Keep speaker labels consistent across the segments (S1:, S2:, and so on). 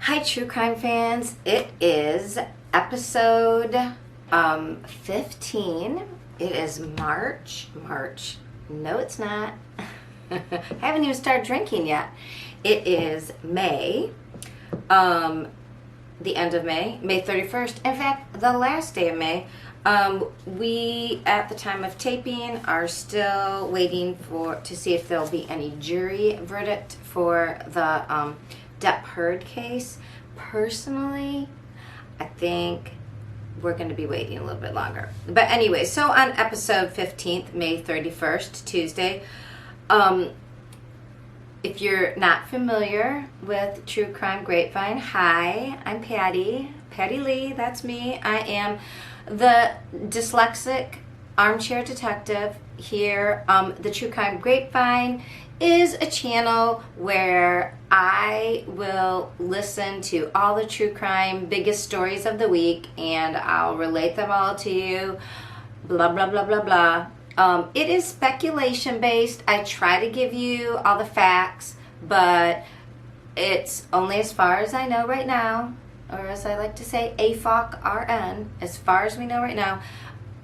S1: Hi, true crime fans. It is episode 15. It is March. No, it's not. I haven't even started drinking yet. It is May. The end of May, May 31st. In fact, the last day of May. We, at the time of taping, are still waiting to see if there'll be any jury verdict for the Depp Heard case. Personally, I think we're going to be waiting a little bit longer. But anyway, so on episode 15th, May 31st, Tuesday, if you're not familiar with True Crime Grapevine, hi, I'm Patti Lee, that's me. I am the dyslexic armchair detective here. The True Crime Grapevine is a channel where I will listen to all the true crime biggest stories of the week and I'll relate them all to you, blah, blah, blah, blah, blah. It is speculation based. I try to give you all the facts, but it's only as far as I know right now, or as I like to say, AFOC RN, as far as we know right now.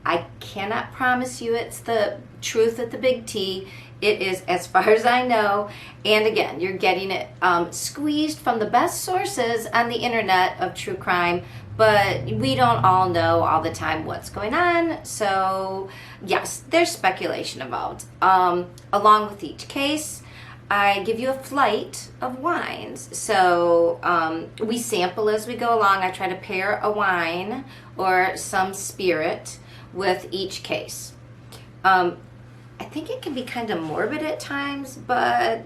S1: I cannot promise you it's the truth at the big T. It is as far as I know. And again, you're getting it squeezed from the best sources on the internet of true crime, but we don't all know all the time what's going on. So yes, there's speculation involved. Along with each case, I give you a flight of wines. So we sample as we go along. I try to pair a wine or some spirit with each case. I think it can be kind of morbid at times, but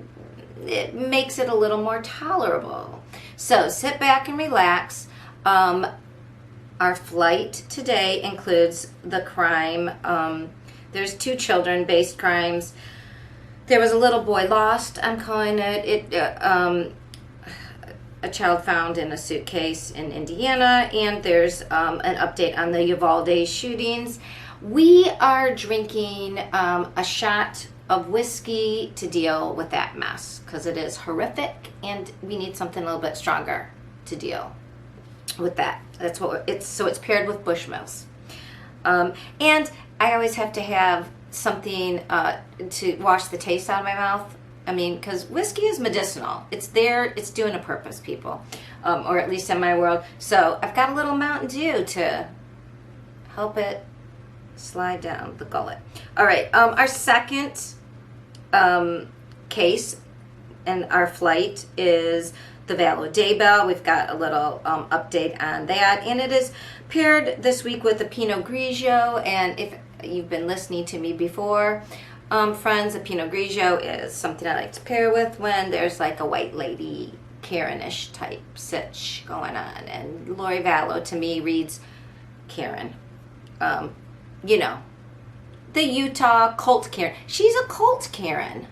S1: it makes it a little more tolerable. So sit back and relax. Our flight today includes the crime. There's 2 children-based crimes. There was a little boy lost, I'm calling it. A child found in a suitcase in Indiana, and there's an update on the Uvalde shootings. We are drinking a shot of whiskey to deal with that mess because it is horrific, and we need something a little bit stronger to deal with that. That's what it's. So it's paired with Bushmills, and I always have to have something to wash the taste out of my mouth. I mean, because whiskey is medicinal. It's there. It's doing a purpose, people, or at least in my world. So I've got a little Mountain Dew to help it slide down the gullet. All right, our second case in our flight is the Vallow Daybell. We've got a little update on that, and it is paired this week with the Pinot Grigio. And if you've been listening to me before, friends, a Pinot Grigio is something I like to pair with when there's like a white lady Karen-ish type sitch going on. And Lori Vallow to me reads Karen. You know, the Utah cult Karen. She's a cult Karen.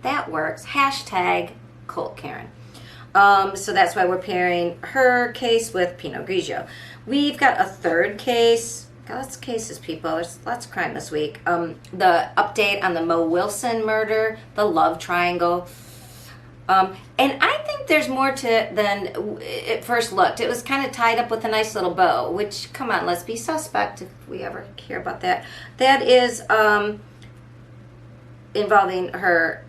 S1: That works. Hashtag cult Karen. So that's why we're pairing her case with Pinot Grigio. We've got a third case. Got lots of cases, people. There's lots of crime this week. The update on the Mo Wilson murder, the love triangle. And I think there's more to it than it first looked. It was kind of tied up with a nice little bow, which, come on, let's be suspect if we ever hear about that. That is involving her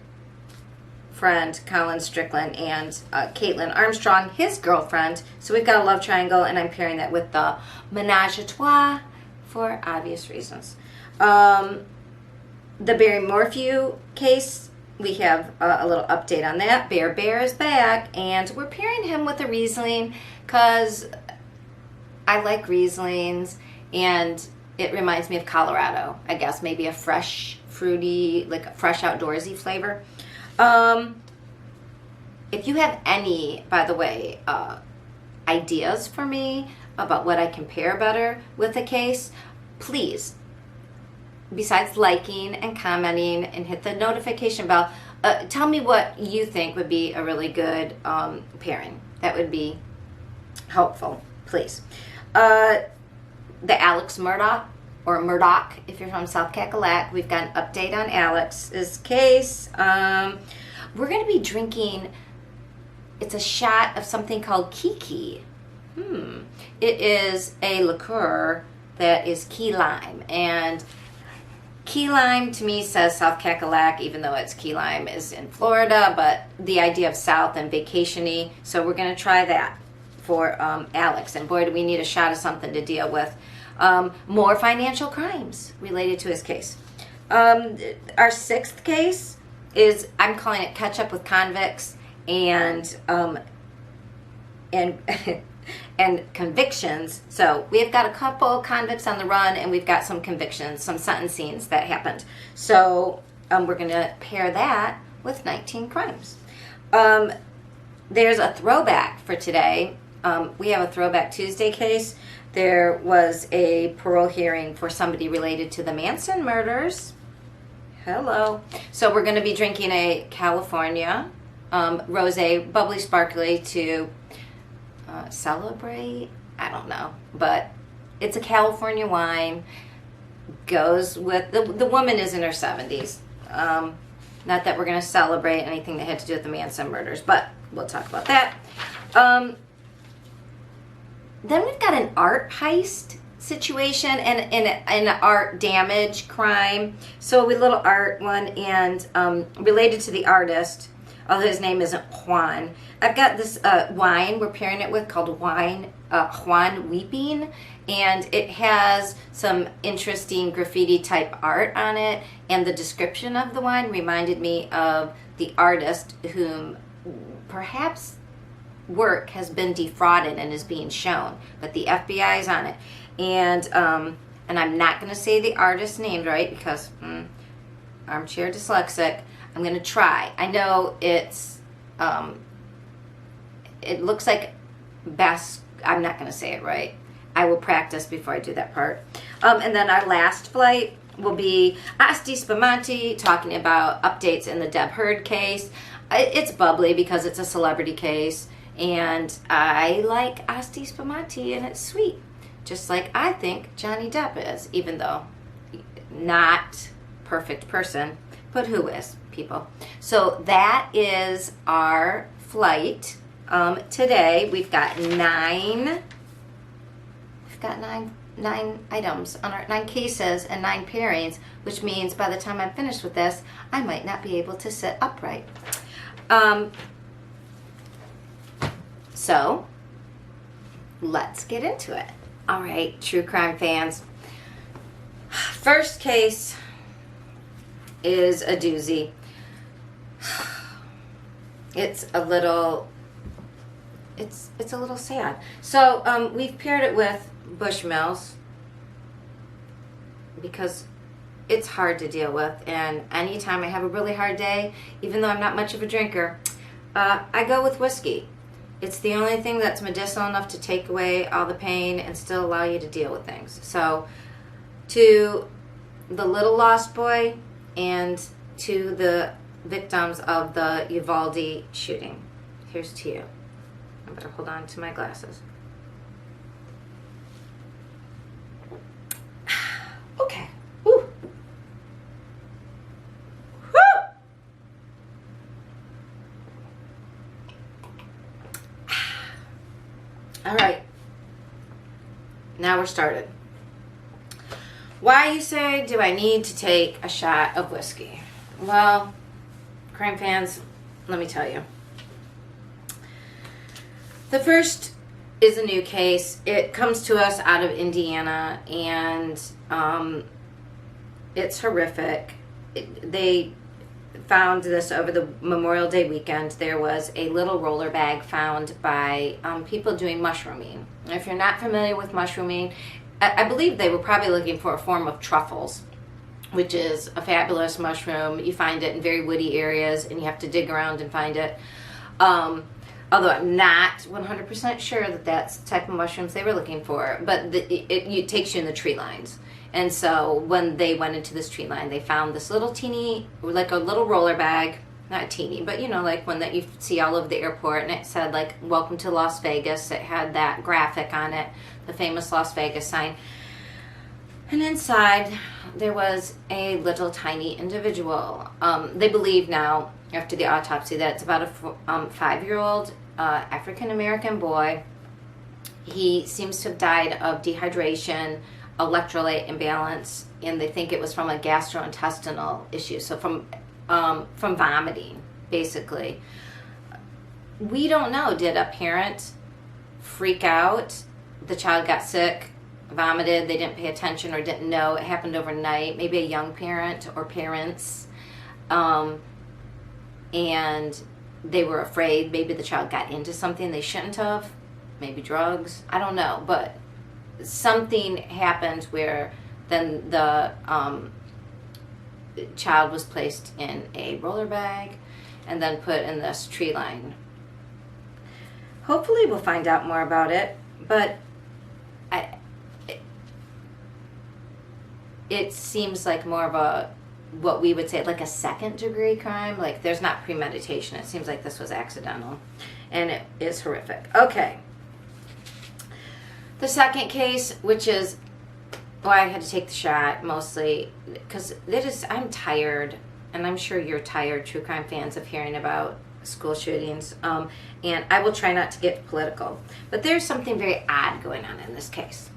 S1: friend, Colin Strickland, and Caitlin Armstrong, his girlfriend. So we've got a love triangle, and I'm pairing that with the menage a trois for obvious reasons. The Barry Morphew case, we have a little update on that. Bear is back, and we're pairing him with a Riesling because I like Rieslings, and it reminds me of Colorado. I guess maybe a fresh, fruity, like a fresh outdoorsy flavor. If you have any, by the way, ideas for me about what I can pair better with a case, please, besides liking and commenting and hit the notification bell, tell me what you think would be a really good pairing. That would be helpful, please. The Alex Murdaugh, or Murdoch, if you're from South Cackalack, we've got an update on Alex's case. We're going to be drinking it's a shot of something called Kiki. It is a liqueur that is key lime, and key lime to me says South Cackalack, even though it's key lime is in Florida, but the idea of South and vacation-y. So we're going to try that for Alex, and boy, do we need a shot of something to deal with more financial crimes related to his case. Our sixth case is, I'm calling it Catch Up with Convicts and and convictions. So we've got a couple convicts on the run, and we've got some convictions, some sentencings that happened. So we're going to pair that with 19 crimes. There's a throwback for today. We have a Throwback Tuesday case. There was a parole hearing for somebody related to the Manson murders. Hello. So we're going to be drinking a California rosé, bubbly, sparkly, to celebrate. I don't know, but it's a California wine. Goes with the woman is in her 70s. Not that we're going to celebrate anything that had to do with the Manson murders, but we'll talk about that. Then we've got an art heist situation and an art damage crime. So a little art one, and related to the artist, although his name isn't Juan. I've got this wine we're pairing it with called Juan Weeping, and it has some interesting graffiti type art on it, and the description of the wine reminded me of the artist whom perhaps work has been defrauded and is being shown, but the FBI is on it. And I'm not going to say the artist's name right because armchair dyslexic. I'm going to try. I know it's it looks like I'm not going to say it right. I will practice before I do that part. And then our last flight will be Asti Spumante talking about updates in the Deb Heard case. It's bubbly because it's a celebrity case, and I like Asti Spumante, and it's sweet, just like I think Johnny Depp is, even though not perfect person, but who is, people. So that is our flight. Today we've got nine items on our 9 cases and 9 pairings, which means by the time I'm finished with this, I might not be able to sit upright. So let's get into it. All right, true crime fans. First case is a doozy. It's a little sad. So we've paired it with Bushmills because it's hard to deal with, and anytime I have a really hard day, even though I'm not much of a drinker, I go with whiskey. It's the only thing that's medicinal enough to take away all the pain and still allow you to deal with things. So to the little lost boy and to the victims of the Uvalde shooting, here's to you. I better hold on to my glasses. Okay. Woo. Woo. All right. Now we're started. Why, you say, do I need to take a shot of whiskey? Well, crime fans, let me tell you. The first is a new case. It comes to us out of Indiana, and it's horrific. They found this over the Memorial Day weekend. There was a little roller bag found by people doing mushrooming. And if you're not familiar with mushrooming, I believe they were probably looking for a form of truffles, which is a fabulous mushroom. You find it in very woody areas, and you have to dig around and find it. Although I'm not 100% sure that that's the type of mushrooms they were looking for, but it takes you in the tree lines. And so when they went into this tree line, they found this little teeny, like a little roller bag, not teeny, but you know, like one that you see all over the airport, and it said like, "Welcome to Las Vegas." It had that graphic on it, the famous Las Vegas sign. And inside there was a little tiny individual. They believe now, after the autopsy, that it's about a 5-year-old African-American boy. He seems to have died of dehydration, electrolyte imbalance, and they think it was from a gastrointestinal issue, so from vomiting, basically. We don't know. Did a parent freak out? The child got sick, vomited, they didn't pay attention or didn't know. It happened overnight. Maybe a young parent or parents. And they were afraid. Maybe the child got into something they shouldn't have. Maybe drugs. I don't know. But something happened where then the child was placed in a roller bag and then put in this tree line. Hopefully we'll find out more about it. But it seems like more of a, what we would say, like a second degree crime. Like there's not premeditation. It seems like this was accidental. And it is horrific. Okay. The second case, which is why I had to take the shot mostly, because I'm tired, and I'm sure you're tired, true crime fans, of hearing about school shootings. And I will try not to get political. But there's something very odd going on in this case.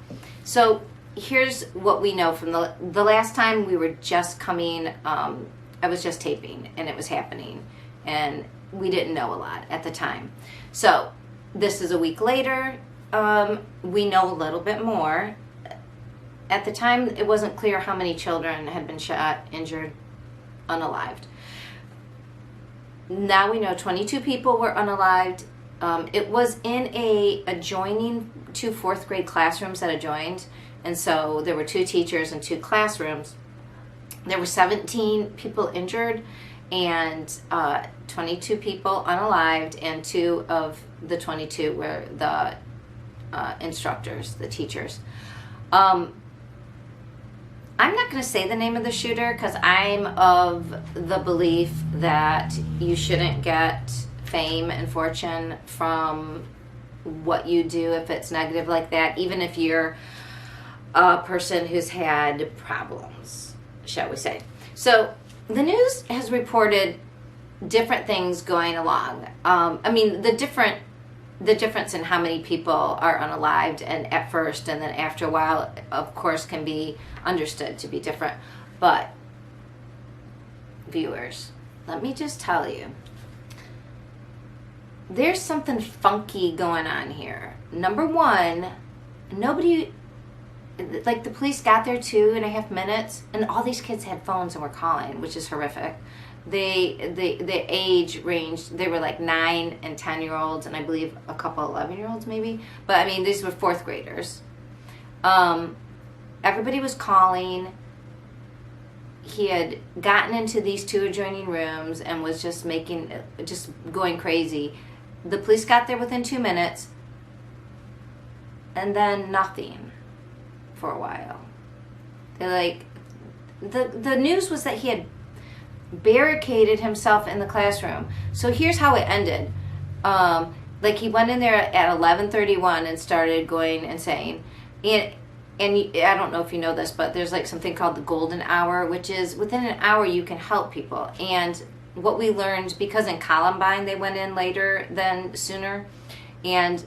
S1: So here's what we know from the last time we were just coming, I was just taping and it was happening, and we didn't know a lot at the time. So this is a week later. We know a little bit more. At the time, it wasn't clear how many children had been shot, injured, unalived. Now we know 22 people were unalived. It was in adjoining two fourth grade classrooms that adjoined. And so there were 2 teachers and 2 classrooms. There were 17 people injured and 22 people unalived, and 2 of the 22 were the instructors, the teachers. I'm not going to say the name of the shooter because I'm of the belief that you shouldn't get fame and fortune from what you do if it's negative like that, even if you're a person who's had problems, shall we say. So the news has reported different things going along. I mean, the difference in how many people are unalived and at first and then after a while, of course, can be understood to be different. But viewers, let me just tell you, there's something funky going on here. Number one, nobody, like the police got there 2.5 minutes, and all these kids had phones and were calling, which is horrific. The age ranged, they were like 9 and 10-year-olds, and I believe a couple 11-year-olds maybe. But I mean, these were 4th graders. Everybody was calling. He had gotten into these 2 adjoining rooms and was just going crazy. The police got there within 2 minutes, and then nothing for a while. They're like, the news was that he had barricaded himself in the classroom. So here's how it ended. Like he went in there at 11:31 and started going insane. And I don't know if you know this, but there's like something called the golden hour, which is within an hour you can help people. And what we learned, because in Columbine they went in later than sooner, and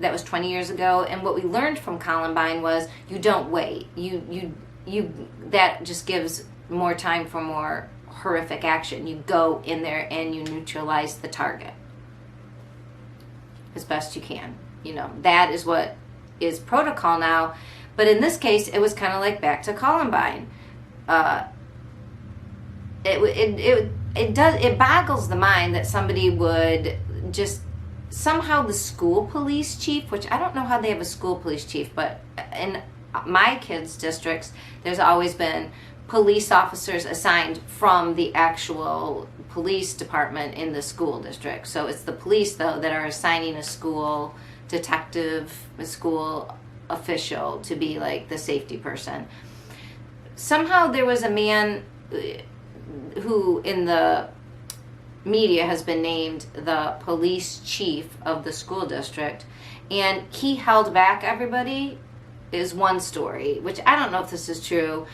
S1: that was 20 years ago. And what we learned from Columbine was you don't wait. You that just gives more time for more horrific action. You go in there and you neutralize the target as best you can. You know, that is what is protocol now. But in this case, it was kind of like back to Columbine. It boggles the mind that somebody would just somehow, the school police chief, which I don't know how they have a school police chief, but in my kids' districts, there's always been police officers assigned from the actual police department in the school district. So it's the police, though, that are assigning a school detective, a school official to be like the safety person. Somehow there was a man who in the media has been named the police chief of the school district, and he held back everybody, is one story, which I don't know if this is true.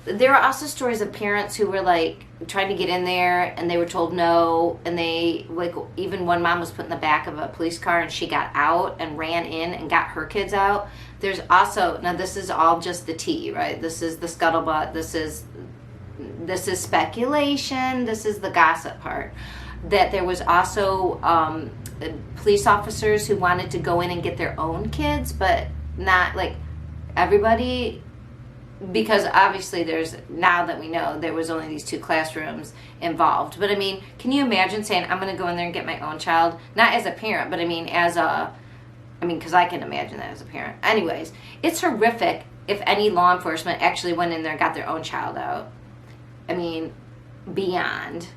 S1: there are also stories of parents who were like trying to get in there and they were told no, and they like, even one mom was put in the back of a police car and she got out and ran in and got her kids out. There's also, now this is all just the tea, right? This is the scuttlebutt. This is speculation. This is the gossip part. That there was also police officers who wanted to go in and get their own kids, but not like everybody, because obviously there's, now that we know, there was only these 2 classrooms involved. But I mean, can you imagine saying, I'm going to go in there and get my own child? Not as a parent, but I mean, because I can imagine that as a parent. Anyways, it's horrific if any law enforcement actually went in there and got their own child out. I mean, beyond.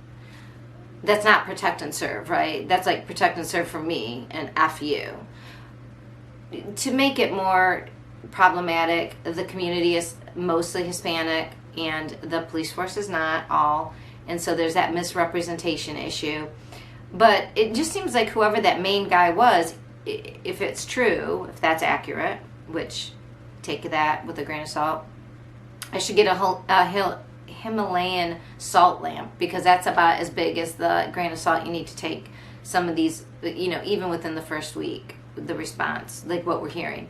S1: That's not protect and serve, right? That's like protect and serve for me and F you. To make it more problematic, the community is mostly Hispanic and the police force is not all. And so there's that misrepresentation issue. But it just seems like whoever that main guy was, if it's true, if that's accurate, which take that with a grain of salt, I should get a Himalayan salt lamp, because that's about as big as the grain of salt you need to take some of these, even within the first week, the response, like what we're hearing.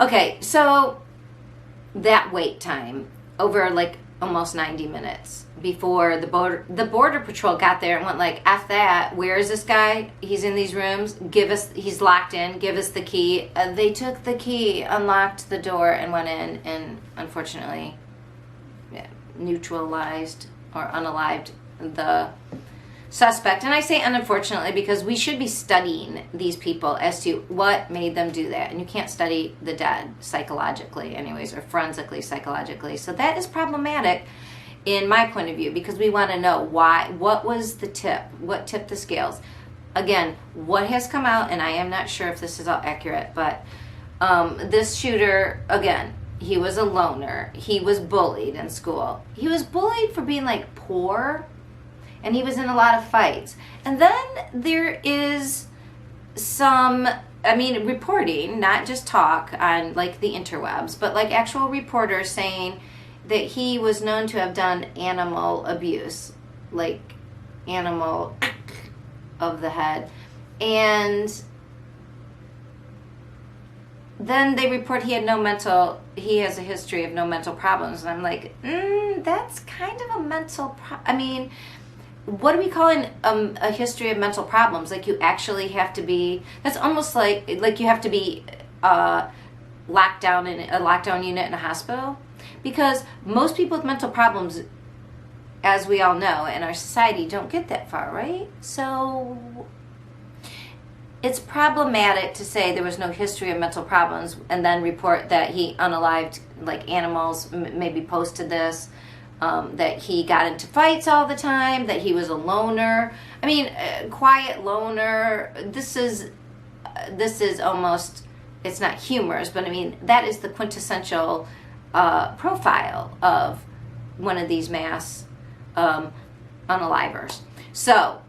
S1: Okay, so that wait time over like almost 90 minutes before the border patrol got there and went like, F that, where is this guy? He's in these rooms, he's locked in, give us the key. They took the key, unlocked the door, and went in, and unfortunately neutralized or unalived the suspect. And I say unfortunately because we should be studying these people as to what made them do that. And you can't study the dead psychologically anyways, or forensically psychologically. So that is problematic in my point of view, because we want to know why, what was the tip, what tipped the scales. Again, what has come out, and I am not sure if this is all accurate, but this shooter, again, he was a loner. He was bullied in school. He was bullied for being like poor, and he was in a lot of fights. And then there is some, reporting, not just talk on like the interwebs, but like actual reporters saying that he was known to have done animal abuse, like animal of the head. And then they report he has a history of no mental problems. And I'm like, that's kind of a mental what do we call a history of mental problems? Like you actually have to be, that's almost like you have to be locked down in a lockdown unit in a hospital. Because most people with mental problems, as we all know in our society, don't get that far, right? So it's problematic to say there was no history of mental problems and then report that he unalived like animals, maybe posted this, that he got into fights all the time, that he was a loner. Quiet loner. This is almost, it's not humorous, but that is the quintessential profile of one of these mass unalivers. So,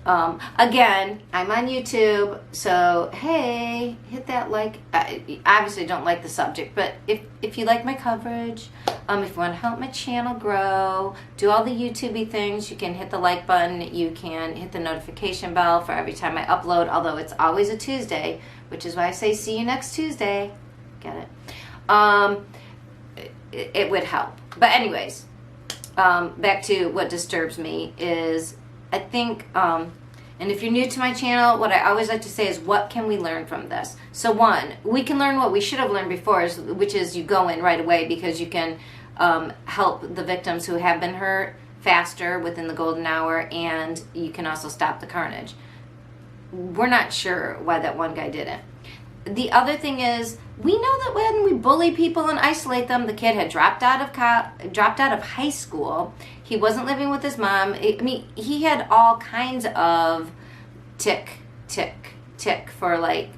S1: again, I'm on YouTube, so hey, hit that like. I obviously don't like the subject, but if you like my coverage, if you want to help my channel grow, do all the YouTubey things, you can hit the like button, you can hit the notification bell for every time I upload, although it's always a Tuesday, which is why I say see you next Tuesday. Get it? It would help. But anyways, back to what disturbs me is, I think, and if you're new to my channel, what I always like to say is, what can we learn from this? So one, we can learn what we should have learned before, which is you go in right away, because you can help the victims who have been hurt faster within the golden hour, and you can also stop the carnage. We're not sure why that one guy didn't. The other thing is, we know that when we bully people and isolate them, the kid had dropped out of high school. He wasn't living with his mom. He had all kinds of tick for like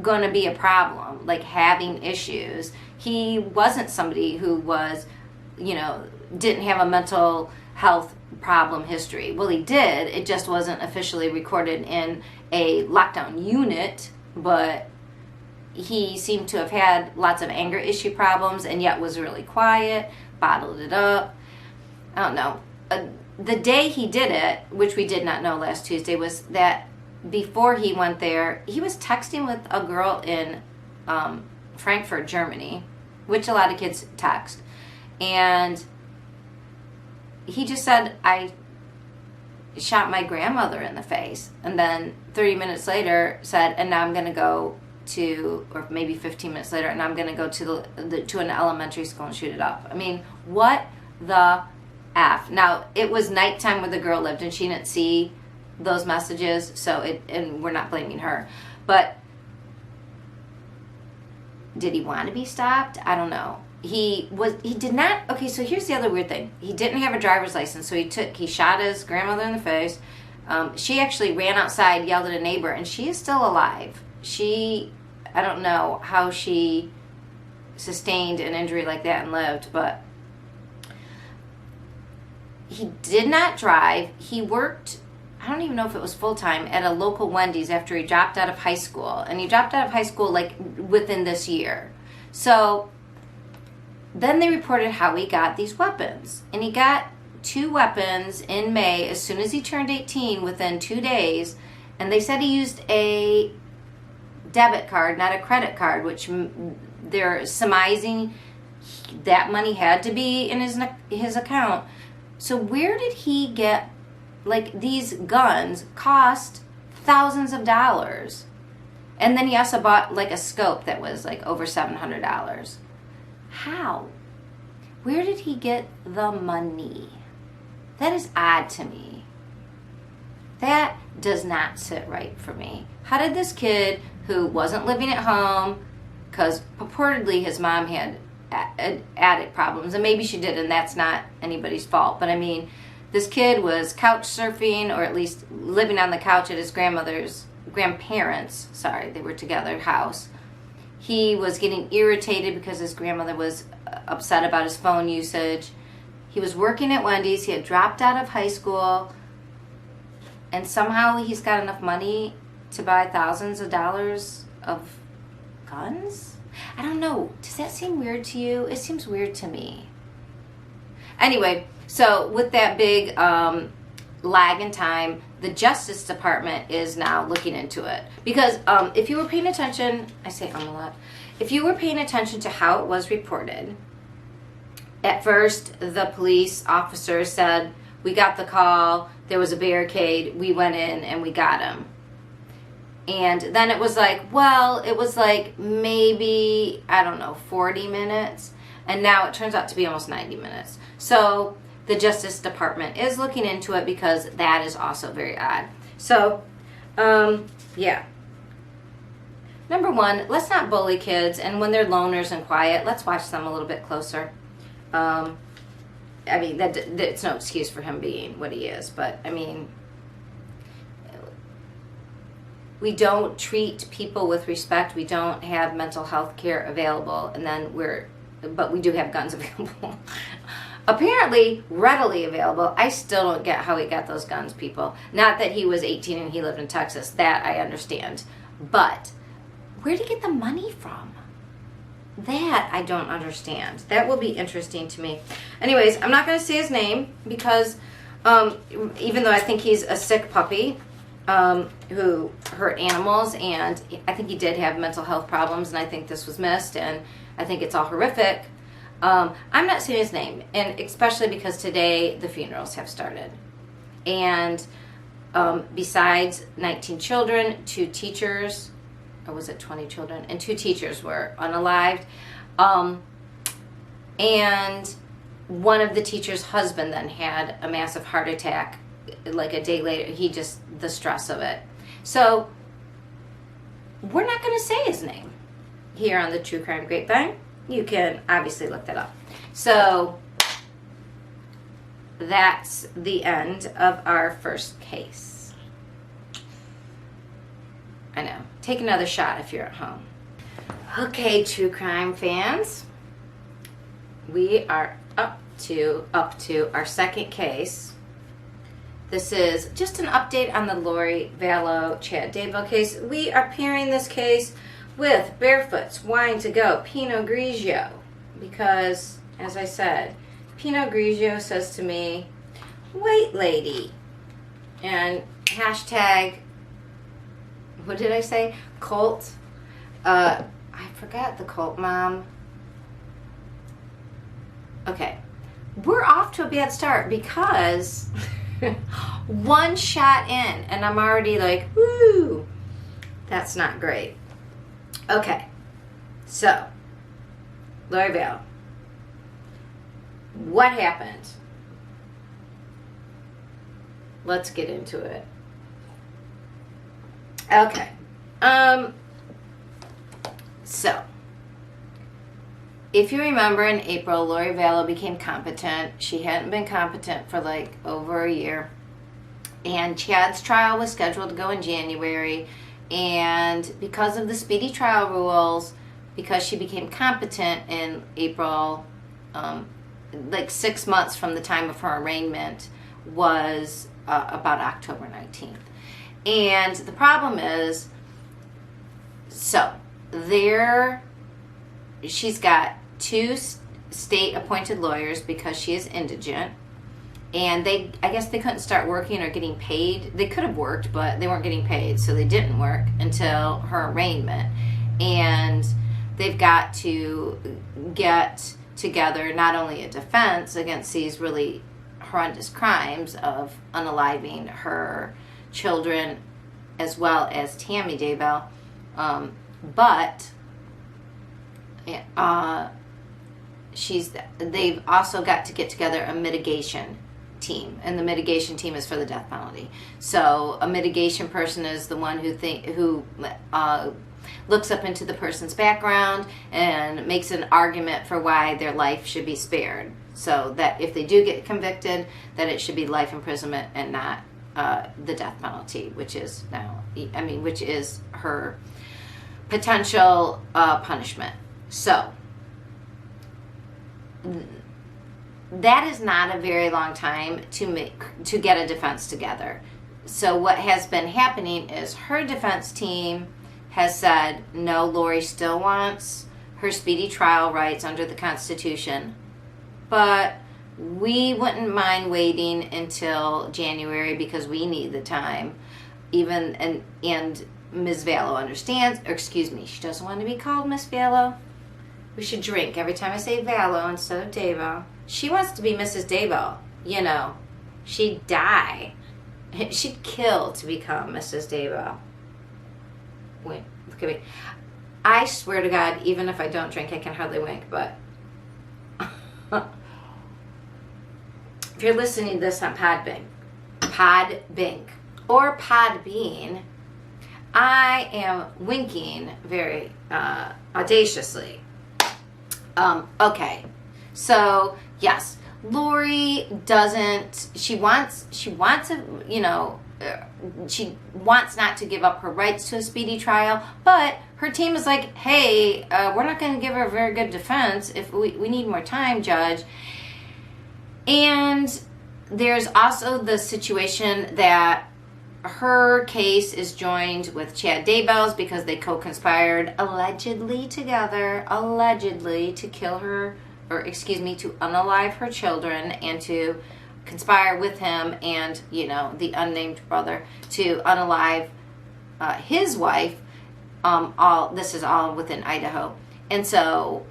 S1: gonna be a problem, like having issues. He wasn't somebody who was, didn't have a mental health problem history. Well, he did. It just wasn't officially recorded in a lockdown unit, but he seemed to have had lots of anger issue problems and yet was really quiet, bottled it up. I don't know. The day he did it, which we did not know last Tuesday, was that before he went there, he was texting with a girl in Frankfurt, Germany, which a lot of kids text. And he just said, I shot my grandmother in the face. And then 30 minutes later said, and now I'm going to go to, or maybe 15 minutes later, and I'm going to go to an elementary school and shoot it up. I mean, what the F? Now, it was nighttime where the girl lived, and she didn't see those messages, and we're not blaming her. But did he want to be stopped? I don't know. He did not. Okay, so here's the other weird thing. He didn't have a driver's license, so he shot his grandmother in the face. She actually ran outside, yelled at a neighbor, and she is still alive. I don't know how she sustained an injury like that and lived, but he did not drive. He worked, I don't even know if it was full-time, at a local Wendy's after he dropped out of high school. And he dropped out of high school like within this year. So then they reported how he got these weapons. And he got 2 weapons in May as soon as he turned 18 within 2 days. And they said he used a debit card, not a credit card, which they're surmising that money had to be in his account. So where did he get, like, these guns cost thousands of dollars? And then he also bought, like, a scope that was, like, over $700. How? Where did he get the money? That is odd to me. That does not sit right for me. How did this kid who wasn't living at home, because purportedly his mom had addict problems, and maybe she did, and that's not anybody's fault, but I mean, this kid was couch surfing, or at least living on the couch at his grandparents, they were together, house. He was getting irritated because his grandmother was upset about his phone usage. He was working at Wendy's. He had dropped out of high school, and somehow he's got enough money to buy thousands of dollars of guns? I don't know. Does that seem weird to you? It seems weird to me. Anyway, so with that big lag in time, the Justice Department is now looking into it. Because if you were paying attention, I say a lot. If you were paying attention to how it was reported, at first the police officer said, we got the call, there was a barricade, we went in and we got him. And then it was like, well, it was like maybe, I don't know, 40 minutes. And now it turns out to be almost 90 minutes. So the Justice Department is looking into it because that is also very odd. So, yeah. Number one, let's not bully kids. And when they're loners and quiet, let's watch them a little bit closer. I mean, that's no excuse for him being what he is. But, I mean, we don't treat people with respect. We don't have mental health care available. And then but we do have guns available. Apparently readily available. I still don't get how he got those guns, people. Not that he was 18 and he lived in Texas. That I understand. But where did he get the money from? That I don't understand. That will be interesting to me. Anyways, I'm not going to say his name because even though I think he's a sick puppy who hurt animals, and I think he did have mental health problems, and I think this was missed, and I think it's all horrific. I'm not saying his name, and especially because today the funerals have started. And besides 19 children, 2 teachers, or was it 20 children? And 2 teachers were unalived. And one of the teacher's husband then had a massive heart attack like a day later. The stress of it. So we're not going to say his name here on the True Crime Grapevine. You can obviously look that up. So that's the end of our first case. I know. Take another shot if you're at home. Okay, true crime fans. We are up to our second case. This is just an update on the Lori Vallow Chad Daybell case. We are pairing this case with Barefoots Wine to Go Pinot Grigio, because, as I said, Pinot Grigio says to me, wait, lady, and hashtag, what did I say? Cult. I forgot the cult, Mom. Okay. We're off to a bad start because one shot in and I'm already like, woo. That's not great. Okay. So, Lori Vale. What happened? Let's get into it. Okay. So, if you remember, in April, Lori Vallow became competent. She hadn't been competent for like over a year. And Chad's trial was scheduled to go in January. And because of the speedy trial rules, because she became competent in April, like 6 months from the time of her arraignment was about October 19th. And the problem is, so she's got 2 state-appointed lawyers because she is indigent, and I guess they couldn't start working or getting paid. They could have worked, but they weren't getting paid, so they didn't work until her arraignment. And they've got to get together not only a defense against these really horrendous crimes of unaliving her children as well as Tammy Daybell, but they've also got to get together a mitigation team, and the mitigation team is for the death penalty. So a mitigation person is the one who looks up into the person's background and makes an argument for why their life should be spared, so that if they do get convicted, that it should be life imprisonment and not the death penalty, which is her potential punishment. So that is not a very long time to get a defense together. So what has been happening is her defense team has said, no, Lori still wants her speedy trial rights under the Constitution, but we wouldn't mind waiting until January because we need the time. And Ms. Vallow understands, or excuse me, she doesn't want to be called Miss Vallow. We should drink every time I say Vallow instead of Daybell. She wants to be Mrs. Daybell. You know, she'd die. She'd kill to become Mrs. Daybell. Wait, look at me. I swear to God, even if I don't drink, I can hardly wink, but if you're listening to this on Podbink, or Podbean, I am winking very audaciously. Okay, so yes, Lori doesn't. She wants not to give up her rights to a speedy trial, but her team is like, hey, we're not going to give her a very good defense if we need more time, Judge. And there's also the situation that her case is joined with Chad Daybell's because they co-conspired allegedly together, to kill her, to unalive her children, and to conspire with him and, the unnamed brother to unalive his wife. This is all within Idaho. And so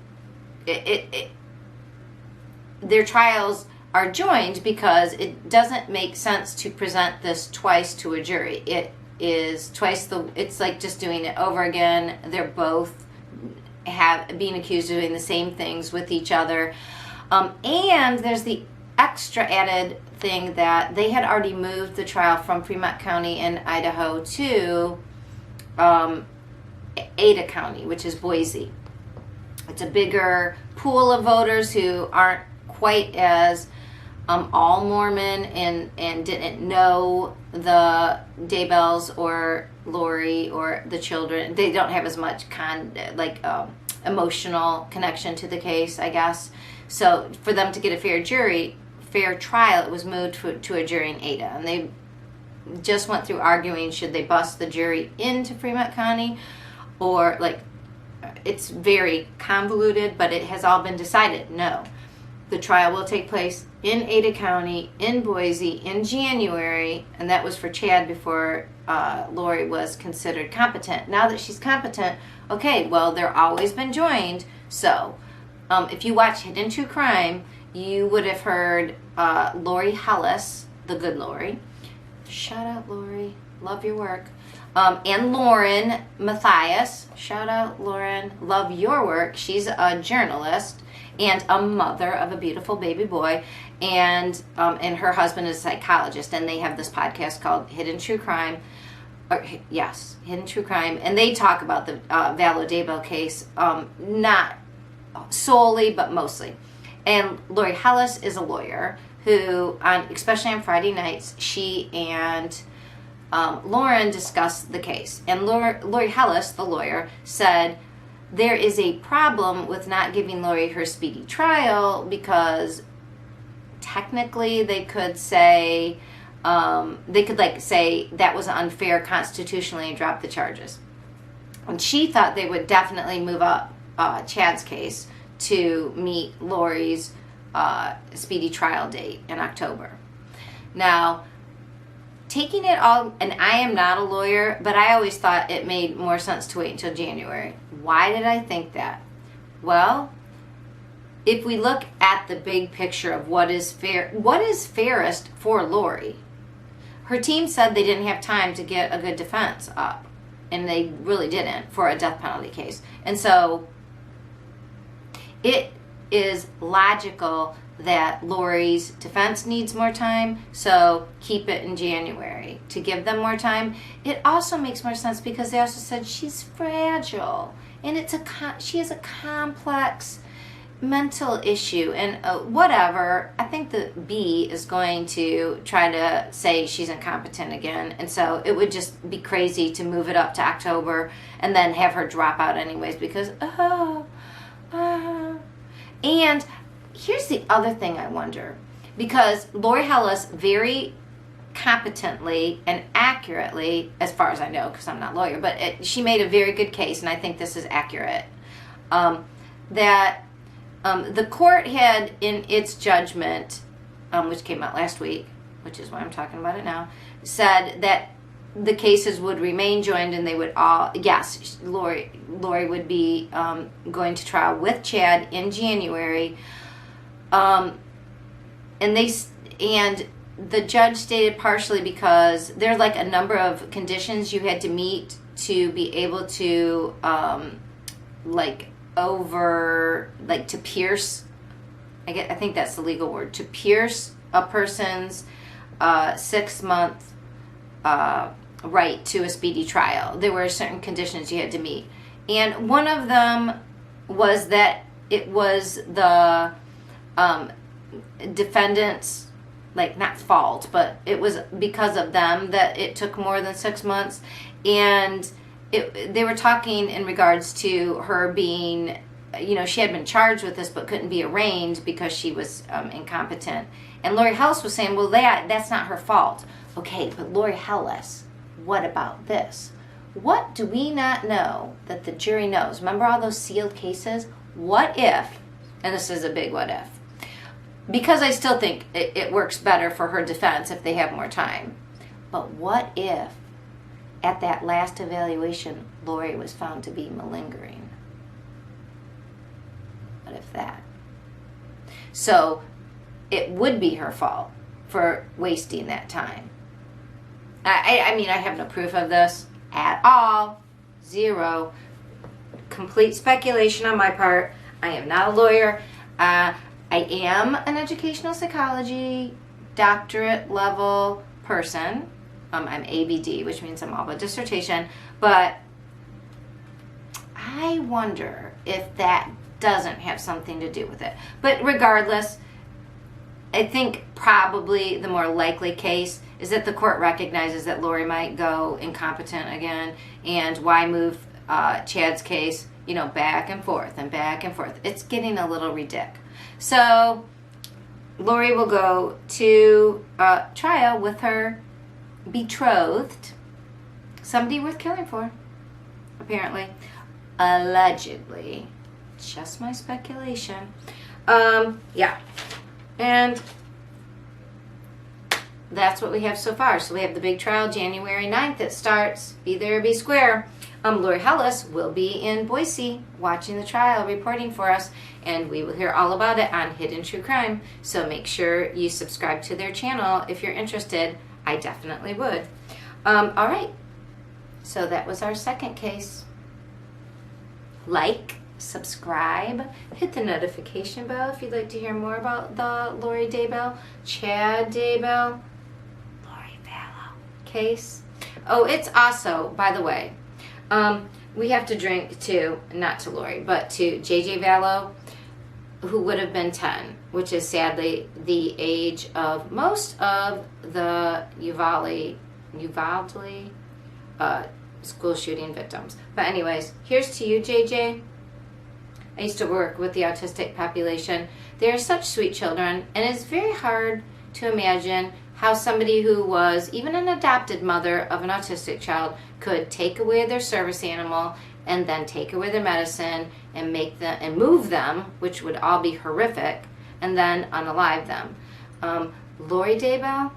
S1: their trials are joined because it doesn't make sense to present this twice to a jury. It is it's like just doing it over again. They're both being accused of doing the same things with each other. And there's the extra added thing that they had already moved the trial from Fremont County in Idaho to Ada County, which is Boise. It's a bigger pool of voters who aren't quite as all Mormon and didn't know the Daybells or Lori or the children. They don't have as much emotional connection to the case, I guess. So for them to get a fair trial, it was moved to a jury in Ada, and they just went through arguing should they bust the jury into Fremont County or it's very convoluted, but it has all been decided. No, the trial will take place in Ada County, in Boise, in January, and that was for Chad before Lori was considered competent. Now that she's competent, okay, well, they're always been joined. So if you watch Hidden True Crime, you would have heard Lori Hellis, the good Lori. Shout out, Lori. Love your work. And Lauren Matthias. Shout out, Lauren. Love your work. She's a journalist and a mother of a beautiful baby boy. And her husband is a psychologist. And they have this podcast called Hidden True Crime. Yes, Hidden True Crime. And they talk about the Vallow Daybell case. Not solely, but mostly. And Lori Hellis is a lawyer who, especially on Friday nights, she and Lauren discussed the case. And Lori Hellis, the lawyer, said there is a problem with not giving Lori her speedy trial because technically they could say, say that was unfair constitutionally and drop the charges. And she thought they would definitely move up Chad's case to meet Lori's speedy trial date in October. Now, taking it all, and I am not a lawyer, but I always thought it made more sense to wait until January. Why did I think that? Well, if we look at the big picture of what is fair, what is fairest for Lori? Her team said they didn't have time to get a good defense up, and they really didn't for a death penalty case. And so it is logical that Lori's defense needs more time, so keep it in January to give them more time. It also makes more sense because they also said she's fragile, and she has a complex mental issue, and whatever. I think the B is going to try to say she's incompetent again, and so it would just be crazy to move it up to October and then have her drop out anyways because and here's the other thing I wonder, because Lori Hellis very competently and accurately, as far as I know, because I'm not a lawyer, but she made a very good case, and I think this is accurate, that the court had in its judgment, which came out last week, which is why I'm talking about it now, said that the cases would remain joined and they would all, yes, Lori would be going to trial with Chad in January. And the judge stated partially because there's like a number of conditions you had to meet to be able to to pierce, I think that's the legal word, to pierce a person's 6-month right to a speedy trial. There were certain conditions you had to meet. And one of them was that it was the defendant's, not fault, but it was because of them that it took more than 6 months. And they were talking in regards to her being, she had been charged with this but couldn't be arraigned because she was incompetent. And Lori Hellis was saying, well, that's not her fault. Okay, but Lori Hellis, what about this? What do we not know that the jury knows? Remember all those sealed cases? What if, and this is a big what if, because I still think it works better for her defense if they have more time. But what if at that last evaluation, Lori was found to be malingering? What if that? So it would be her fault for wasting that time. I mean, I have no proof of this at all. Zero. Complete speculation on my part. I am not a lawyer. I am an educational psychology doctorate level person. I'm ABD, which means I'm all about dissertation. But I wonder if that doesn't have something to do with it. But regardless, I think probably the more likely case is that the court recognizes that Lori might go incompetent again, and why move Chad's case, back and forth and back and forth. It's getting a little ridiculous. So Lori will go to trial with her betrothed, somebody worth killing for, apparently, allegedly, just my speculation. Yeah, and that's what we have so far. So we have the big trial January 9th. It starts. Be there or be square. Lori Hellis will be in Boise watching the trial, reporting for us, and we will hear all about it on Hidden True Crime. So make sure you subscribe to their channel if you're interested. I definitely would. All right. So that was our second case. Like, subscribe, hit the notification bell if you'd like to hear more about the Lori Daybell, Chad Daybell, Lori Vallow case. Oh, it's also, by the way, we have to drink to, not to Lori, but to JJ Vallow, who would have been 10, which is sadly the age of most of the Uvalde school shooting victims. But anyways, here's to you, JJ. I used to work with the autistic population. They are such sweet children, and it's very hard to imagine how somebody who was even an adopted mother of an autistic child could take away their service animal and then take away their medicine and make them and move them, which would all be horrific, and then unalive them. Lori Daybell,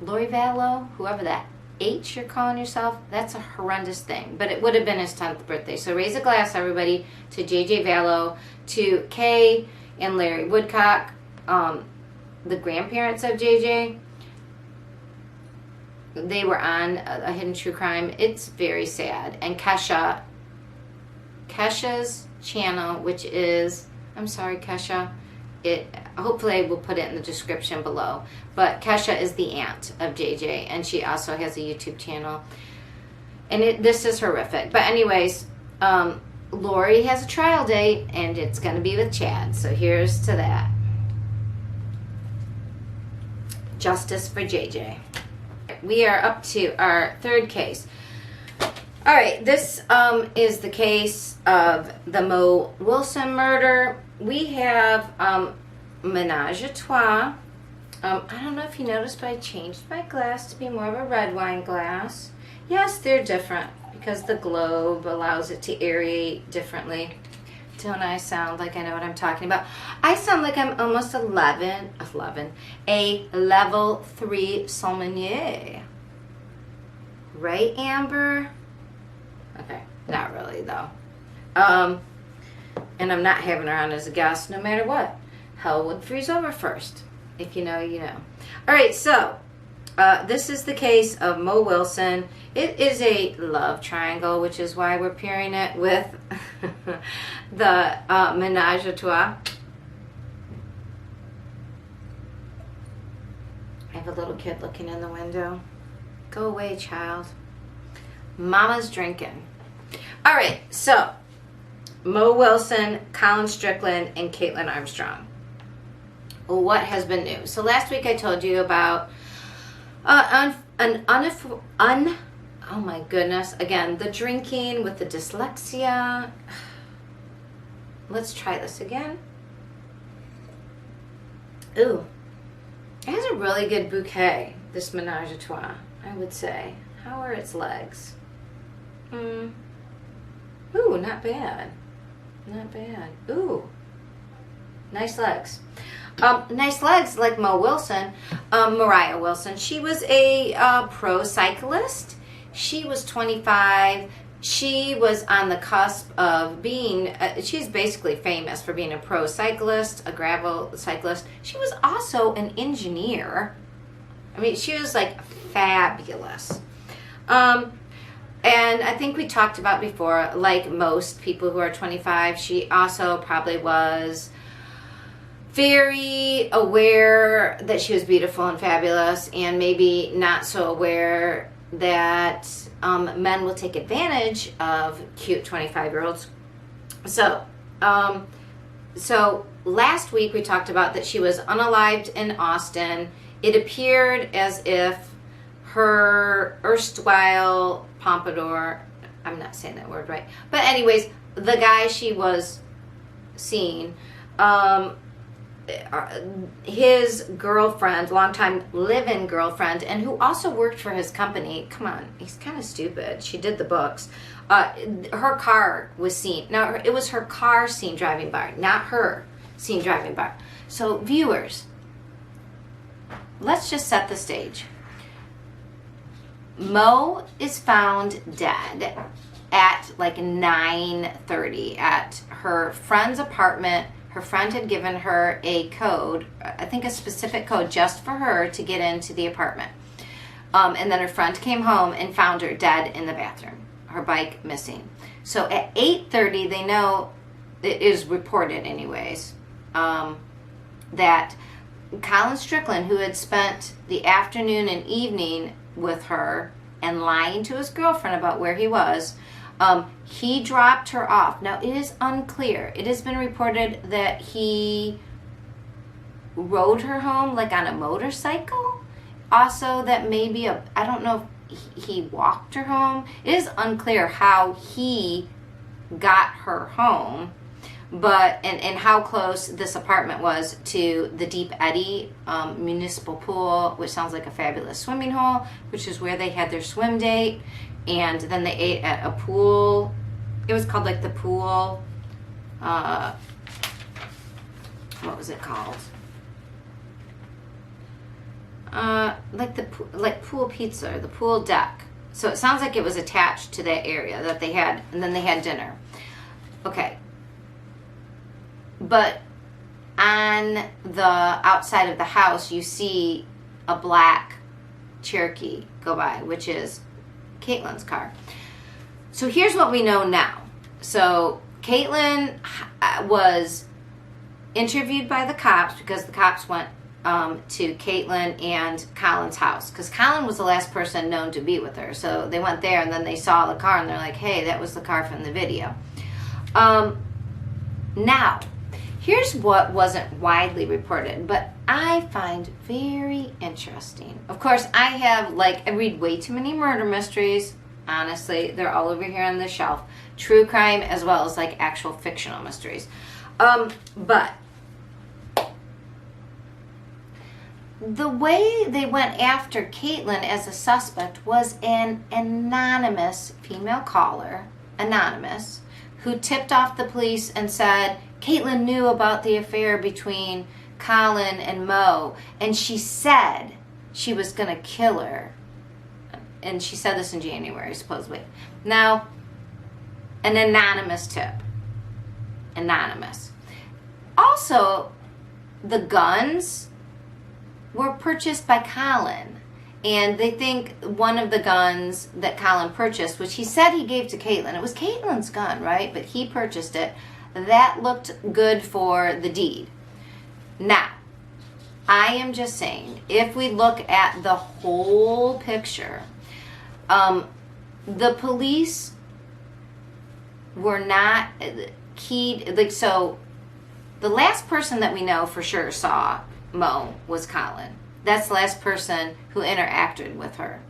S1: Lori Vallow, whoever that H you're calling yourself, that's a horrendous thing. But it would have been his 10th birthday. So raise a glass, everybody, to JJ Vallow, to Kay and Larry Woodcock, the grandparents of JJ. They were on a Hidden True Crime. It's very sad. And Kesha's channel, which is, I'm sorry, Kesha, hopefully I will put it in the description below. But Kesha is the aunt of JJ, and she also has a YouTube channel. And this is horrific. But anyways, Lori has a trial date, and it's going to be with Chad. So here's to that. Justice for JJ. We are up to our third case. All right, this is the case of the Mo Wilson murder. We have Menage a Trois. I don't know if you noticed, but I changed my glass to be more of a red wine glass. Yes, they're different because the globe allows it to aerate differently. Don't I sound like I know what I'm talking about? I sound like I'm almost a level 3 sommelier. Right, Amber? Okay, not really though. And I'm not having her on as a guest no matter what. Hell would freeze over first. If you know, you know. All right, so this is the case of Mo Wilson. It is a love triangle, which is why we're pairing it with the Menage a Trois. I have a little kid looking in the window. Go away, child. Mama's drinking. All right, so Mo Wilson, Colin Strickland, and Caitlin Armstrong. What has been new? So last week I told you about oh my goodness, again, the drinking with the dyslexia. Let's try this again. Ooh, it has a really good bouquet, this Menage a Trois, I would say. How are its legs? Ooh, not bad. Not bad. Ooh, nice legs. Nice legs like Mo Wilson, Mariah Wilson. She was a pro cyclist. She was 25. She was on the cusp of being, she's basically famous for being a pro cyclist, a gravel cyclist. She was also an engineer. I mean, she was like fabulous. And I think we talked about before, like most people who are 25, she also probably was very aware that she was beautiful and fabulous, and maybe not so aware that men will take advantage of cute 25-year-olds. So last week we talked about that she was unalived in Austin. It appeared as if her erstwhile pompadour, I'm not saying that word right, but anyways, the guy she was seeing his girlfriend, longtime live-in girlfriend, and who also worked for his company. Come on, he's kind of stupid. She did the books. Her car was seen. Now, it was her car seen driving by, not her seen driving by. So, viewers, let's just set the stage. Mo is found dead at like 9:30 at her friend's apartment. Her friend had given her a code, I think a specific code just for her to get into the apartment. And then her friend came home and found her dead in the bathroom, her bike missing. So at 8:30, they know, it is reported anyways, that Colin Strickland, who had spent the afternoon and evening with her and lying to his girlfriend about where he was, he dropped her off. Now, it is unclear. It has been reported that he rode her home like on a motorcycle. Also, that maybe I don't know if he walked her home. It is unclear how he got her home, but and how close this apartment was to the Deep Eddy municipal pool, which sounds like a fabulous swimming hole, which is where they had their swim date. And then they ate at a pool. It was called like the pool. What was it called? Like pool pizza, or the pool deck. So it sounds like it was attached to that area that they had, and then they had dinner. Okay. But on the outside of the house, you see a black Cherokee go by, which is Caitlin's car. So here's what we know now. So Caitlin was interviewed by the cops because the cops went to Caitlin and Colin's house, because Colin was the last person known to be with her. So they went there and then they saw the car and they're like, hey, that was the car from the video. Now, here's what wasn't widely reported, but I find very interesting. Of course, I read way too many murder mysteries. Honestly, they're all over here on the shelf. True crime as well as like actual fictional mysteries. But the way they went after Caitlin as a suspect was an anonymous female caller, anonymous, who tipped off the police and said Caitlin knew about the affair between Colin and Mo, and she said she was going to kill her. And she said this in January, supposedly. Now, an anonymous tip. Anonymous. Also, the guns were purchased by Colin. And they think one of the guns that Colin purchased, which he said he gave to Caitlin, it was Caitlin's gun, right? But he purchased it. That looked good for the deed. Now, I am just saying, if we look at the whole picture, the police were not keyed, like, so the last person that we know for sure saw Mo was Colin. That's the last person who interacted with her.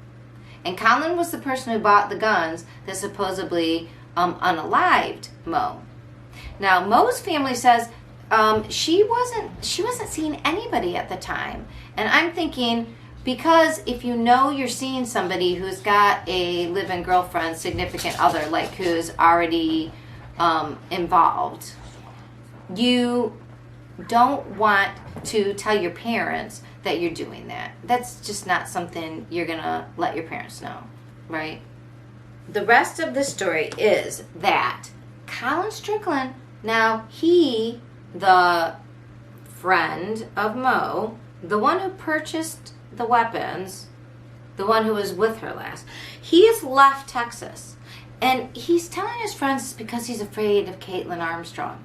S1: And Colin was the person who bought the guns that supposedly unalived Mo. Now, Mo's family says she wasn't seeing anybody at the time. And I'm thinking, because if you know you're seeing somebody who's got a live-in girlfriend, significant other, like who's already involved, you don't want to tell your parents that you're doing that. That's just not something you're gonna let your parents know, right? The rest of the story is that Colin Strickland, now he, the friend of Mo, the one who purchased the weapons, the one who was with her last, he has left Texas. And he's telling his friends it's because he's afraid of Caitlin Armstrong.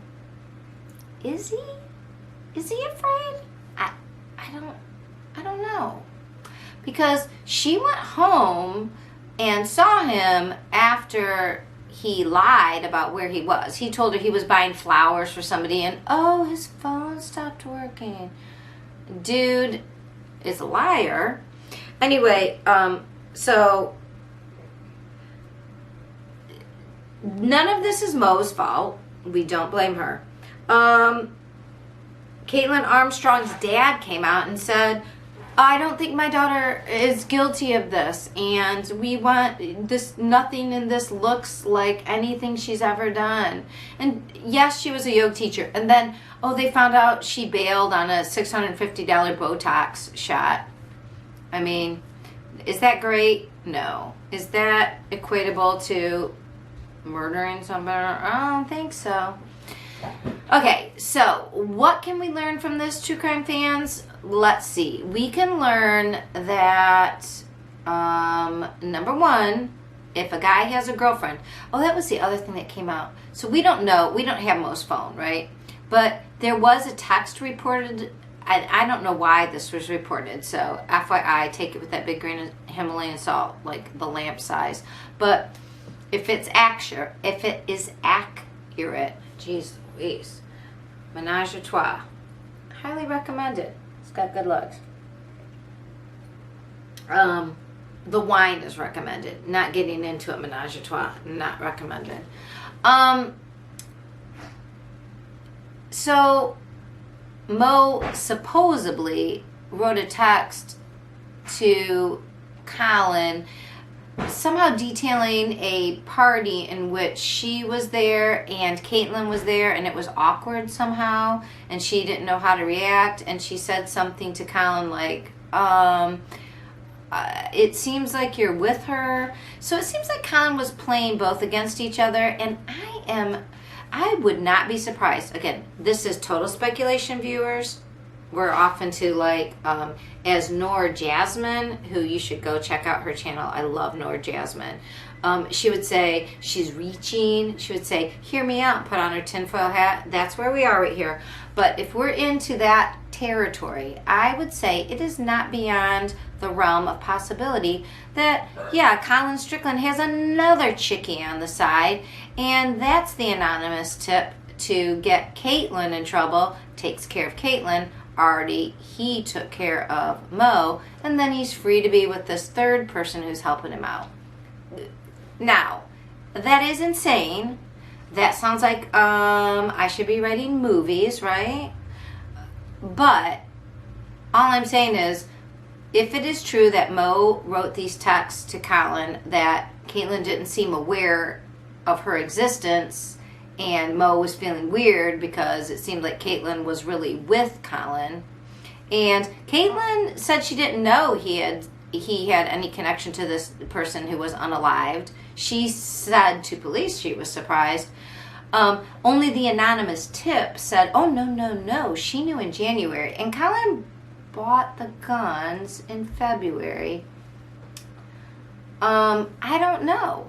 S1: Is he? Is he afraid? I don't know. Because she went home and saw him after he lied about where he was. He told her he was buying flowers for somebody and, oh, his phone stopped working. Dude is a liar. Anyway, so none of this is Mo's fault. We don't blame her. Caitlin Armstrong's dad came out and said, I don't think my daughter is guilty of this, and we want this, nothing in this looks like anything she's ever done. And yes, she was a yoga teacher. And then, they found out she bailed on a $650 Botox shot. I mean, is that great? No. Is that equatable to murdering somebody? I don't think so. Okay, so what can we learn from this, true crime fans? Let's see. We can learn that, number one, if a guy has a girlfriend. That was the other thing that came out. So we don't know. We don't have Mo's phone, right? But there was a text reported. I don't know why this was reported. So FYI, take it with that big grain of Himalayan salt, like the lamp size. But if it is accurate, geez Louise, Menage a Trois, highly recommended. It's got good looks. The wine is recommended. Not getting into a Menage a Trois, not recommended. So Mo supposedly wrote a text to Colin, somehow detailing a party in which she was there and Caitlin was there, and it was awkward somehow, and she didn't know how to react, and she said something to Colin like, it seems like you're with her. So it seems like Colin was playing both against each other, and I would not be surprised. Again, this is total speculation, viewers. We're off into like, as Nora Jasmine, who you should go check out her channel. I love Nora Jasmine. She would say she's reaching. She would say, hear me out, put on her tinfoil hat. That's where we are right here. But if we're into that territory, I would say it is not beyond the realm of possibility that, yeah, Colin Strickland has another chickie on the side, and that's the anonymous tip to get Caitlin in trouble, takes care of Caitlin. Already he took care of Mo, and then he's free to be with this third person who's helping him out. Now, that is insane. That sounds like I should be writing movies, right? But all I'm saying is, if it is true that Mo wrote these texts to Colin, that Caitlin didn't seem aware of her existence, and Mo was feeling weird because it seemed like Caitlin was really with Colin, and Caitlin said she didn't know he had any connection to this person who was unalived. She said to police she was surprised. Only the anonymous tip said, oh, no, she knew in January, and Colin bought the guns in February. I don't know.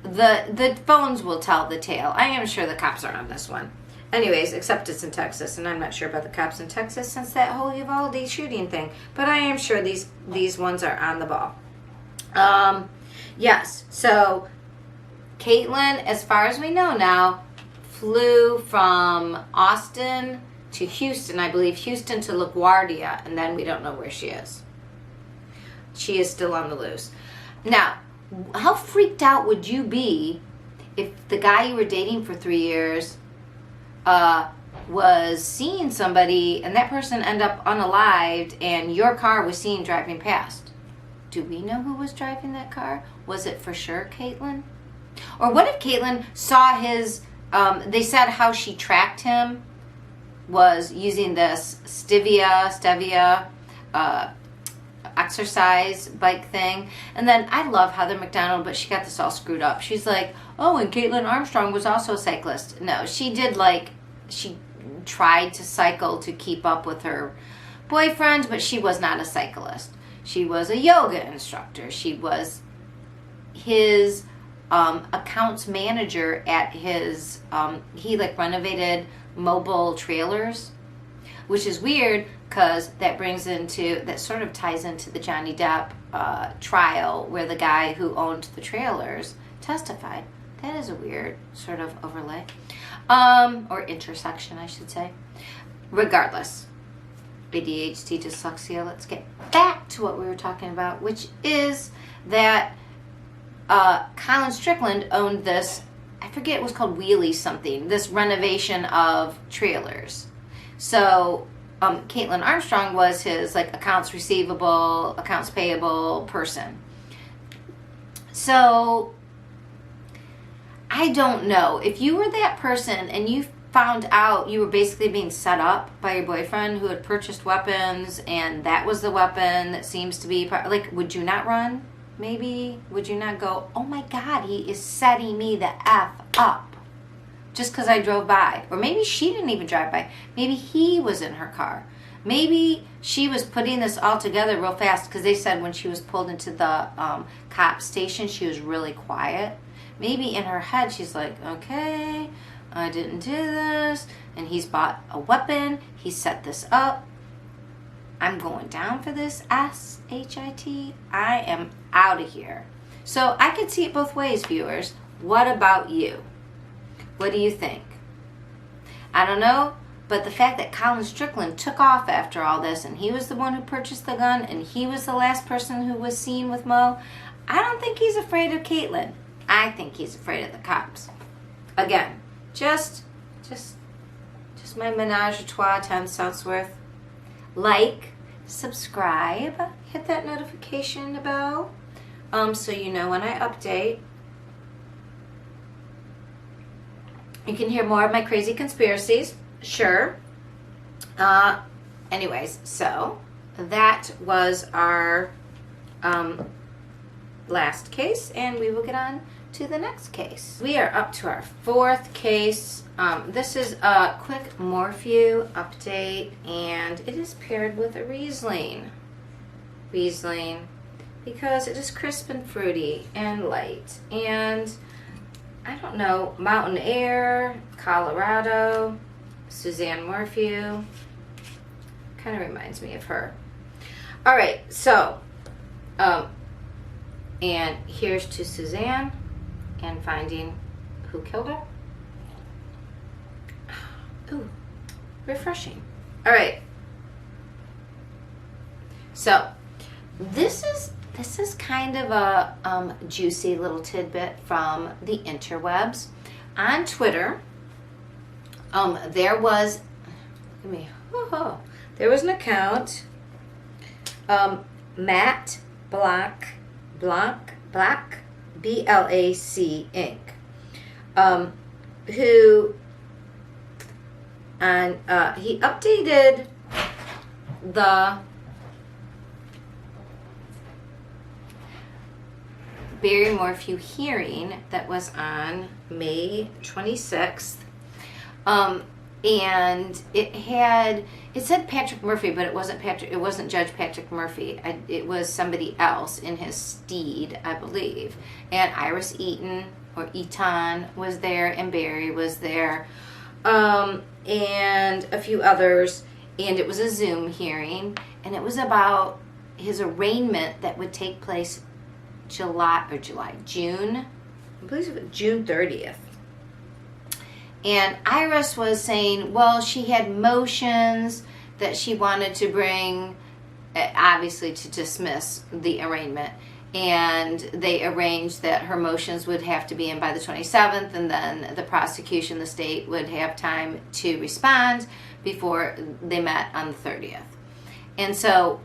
S1: The phones will tell the tale. I am sure the cops are on this one. Anyways, except it's in Texas, and I'm not sure about the cops in Texas since that whole Uvalde shooting thing. But I am sure these ones are on the ball. Yes, so Caitlin, as far as we know now, flew from Austin to Houston, I believe Houston to LaGuardia, and then we don't know where she is. She is still on the loose. Now, how freaked out would you be if the guy you were dating for 3 years was seeing somebody and that person ended up unalived and your car was seen driving past? Do we know who was driving that car? Was it for sure Caitlin? Or what if Caitlin saw his, they said how she tracked him was using this stevia exercise bike thing. And then I love Heather McDonald, but she got this all screwed up. She's like, oh, and Caitlin Armstrong was also a cyclist. No, she tried to cycle to keep up with her boyfriend, but she was not a cyclist. She was a yoga instructor. She was his accounts manager at his, he renovated mobile trailers, which is weird because that sort of ties into the Johnny Depp trial where the guy who owned the trailers testified. That is a weird sort of overlay, or intersection, I should say. Regardless, ADHD, dyslexia, let's get back to what we were talking about, which is that Colin Strickland owned this, I forget, it was called Wheelie something, this renovation of trailers. So Caitlin Armstrong was his like accounts receivable, accounts payable person. So I don't know. If you were that person and you found out you were basically being set up by your boyfriend who had purchased weapons, and that was the weapon that seems to be like, would you not run? Maybe would you not go, oh my God, he is setting me the F up just because I drove by? Or maybe she didn't even drive by. Maybe he was in her car. Maybe she was putting this all together real fast, because they said when she was pulled into the cop station, she was really quiet. Maybe in her head she's like, okay, I didn't do this, and he's bought a weapon, he set this up, I'm going down for this S-H-I-T, I am out of here. So I could see it both ways, viewers. What about you? What do you think? I don't know, but the fact that Colin Strickland took off after all this, and he was the one who purchased the gun, and he was the last person who was seen with Mo, I don't think he's afraid of Caitlin. I think he's afraid of the cops. Again, just my menage a trois, 10 cents worth. Like, subscribe, hit that notification bell, so you know when I update. You can hear more of my crazy conspiracies, sure. Anyways, so that was our last case, and we will get on to the next case. We are up to our fourth case. This is a quick Morphew update, and it is paired with a Riesling. Riesling, because it is crisp and fruity and light. And I don't know, Mountain Air, Colorado, Suzanne Morphew. Kind of reminds me of her. All right, so, and here's to Suzanne and finding who killed her. Ooh, refreshing. All right. So this is kind of a juicy little tidbit from the interwebs. On Twitter, there was an account, Matt Black, B-L-A-C Inc., who, and he updated the Barry Morphew hearing that was on May 26th. And it said Patrick Murphy, but it wasn't Judge Patrick Murphy. It was somebody else in his steed, I believe. And Iris Eaton was there, and Barry was there, and a few others. And it was a Zoom hearing, and it was about his arraignment that would take place June, I believe it was June 30th. And Iris was saying, well, she had motions that she wanted to bring, obviously to dismiss the arraignment. And they arranged that her motions would have to be in by the 27th, and then the prosecution, the state, would have time to respond before they met on the 30th. And so,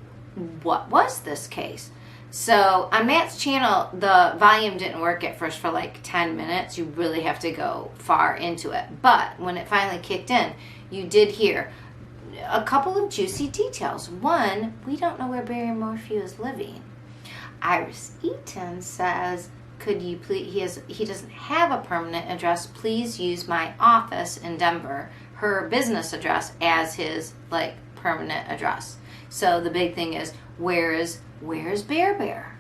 S1: what was this case? So on Matt's channel, the volume didn't work at first for like 10 minutes. You really have to go far into it. But when it finally kicked in, you did hear a couple of juicy details. One, we don't know where Barry Morphew is living. Iris Eaton says, could you please, he doesn't have a permanent address. Please use my office in Denver, her business address, as his like permanent address. So the big thing is, where's Bear?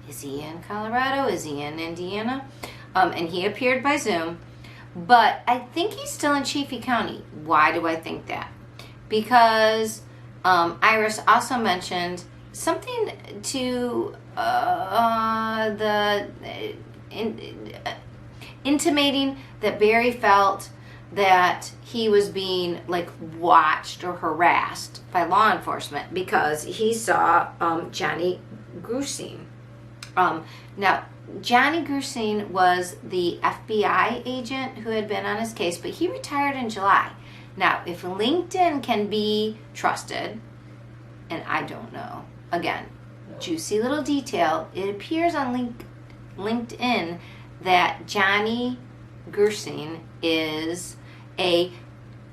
S1: Is he in Colorado? Is he in Indiana? And he appeared by Zoom. But I think he's still in Chaffee County. Why do I think that? Because Iris also mentioned something to intimating that Barry felt that he was being like watched or harassed by law enforcement because he saw Johnny Grusine. Now, Johnny Grusine was the FBI agent who had been on his case, but he retired in July. Now, if LinkedIn can be trusted, and I don't know, again, juicy little detail, it appears on LinkedIn that Johnny Gersing is a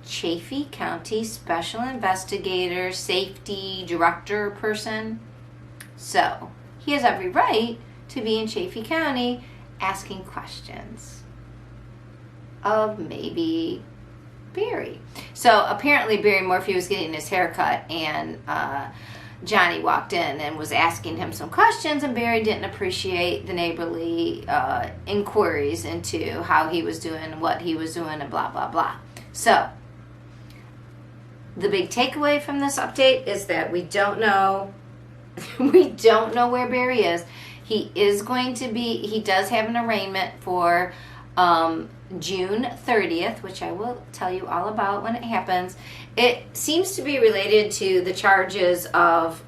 S1: Chaffee County Special Investigator Safety Director person. So he has every right to be in Chaffee County asking questions of maybe Barry. So apparently Barry Morphy was getting his hair cut, and Johnny walked in and was asking him some questions, and Barry didn't appreciate the neighborly inquiries into how he was doing, what he was doing, and blah, blah, blah. So the big takeaway from this update is that we don't know where Barry is. He does have an arraignment for June 30th, which I will tell you all about when it happens. It seems to be related to the charges of,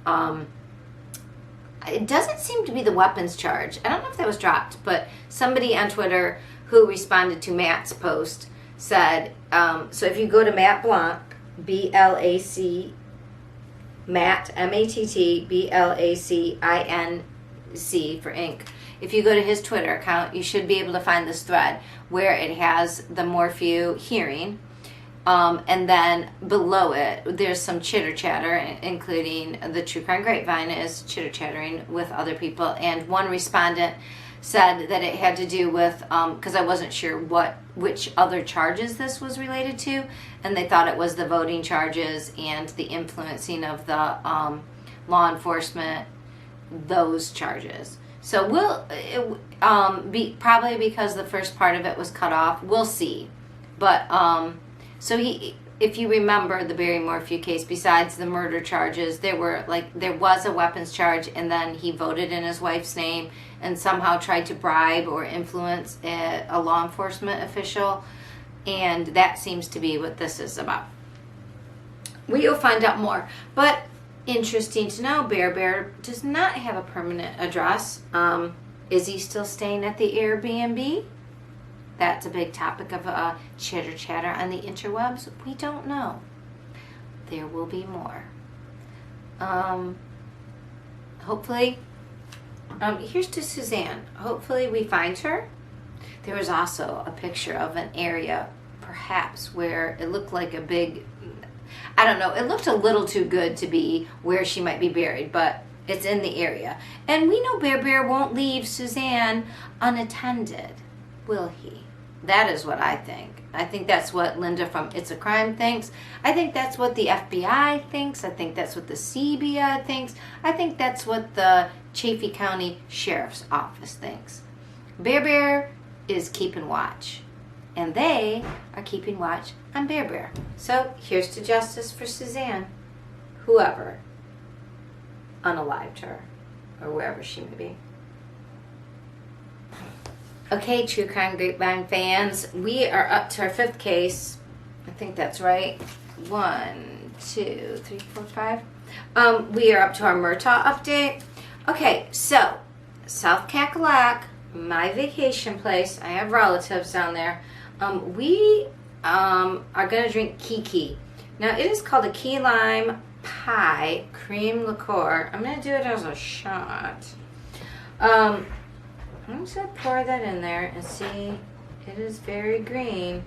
S1: it doesn't seem to be the weapons charge. I don't know if that was dropped, but somebody on Twitter who responded to Matt's post said, so if you go to Matt Blanc, B-L-A-C, Matt, M-A-T-T, B-L-A-C-I-N-C for ink. If you go to his Twitter account, you should be able to find this thread where it has the Morphew hearing. And then below it, there's some chitter chatter, including the True Crime Grapevine is chitter chattering with other people. And one respondent said that it had to do with, because I wasn't sure which other charges this was related to, and they thought it was the voting charges and the influencing of the law enforcement, those charges. So be probably because the first part of it was cut off. We'll see. But so if you remember the Barry Morphew case, besides the murder charges, there was a weapons charge, and then he voted in his wife's name and somehow tried to bribe or influence a law enforcement official, and that seems to be what this is about. We'll find out more. But interesting to know, Bear does not have a permanent address. Is he still staying at the Airbnb? That's a big topic of chitter chatter on the interwebs. We don't know. There will be more. Hopefully, here's to Suzanne. Hopefully we find her. There was also a picture of an area, perhaps, where it looked like a big, I don't know, it looked a little too good to be where she might be buried, but it's in the area. And we know Bear won't leave Suzanne unattended, will he? That is what I think. I think that's what Linda from It's a Crime thinks. I think that's what the FBI thinks. I think that's what the CBI thinks. I think that's what the Chaffee County Sheriff's Office thinks. Bear is keeping watch. And they are keeping watch on Bear. So here's to justice for Suzanne, whoever unalived her, or wherever she may be. Okay, True Crime Grapevine fans, we are up to our 5th case. I think that's right. 1, 2, 3, 4, 5. We are up to our Murtaugh update. Okay, so South Cackalack, my vacation place. I have relatives down there. We are going to drink Kiki. Now, it is called a key lime pie cream liqueur. I'm going to do it as a shot. I'm just going to pour that in there and see. It is very green.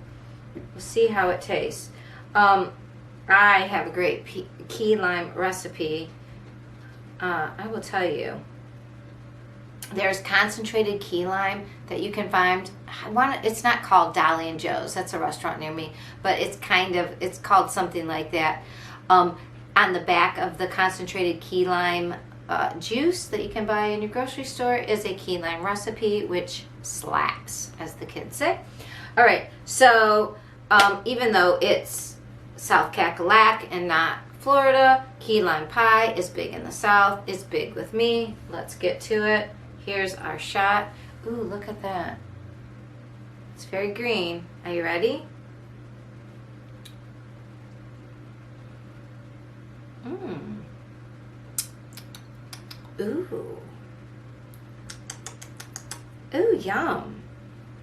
S1: We'll see how it tastes. I have a great key lime recipe. I will tell you. There's concentrated key lime that you can find. It's not called Dolly and Joe's. That's a restaurant near me. But it's called something like that. On the back of the concentrated key lime juice that you can buy in your grocery store is a key lime recipe, which slaps, as the kids say. All right, so even though it's South Cackalack and not Florida, key lime pie is big in the South. It's big with me. Let's get to it. Here's our shot. Ooh, look at that. It's very green. Are you ready? Ooh. Ooh, yum.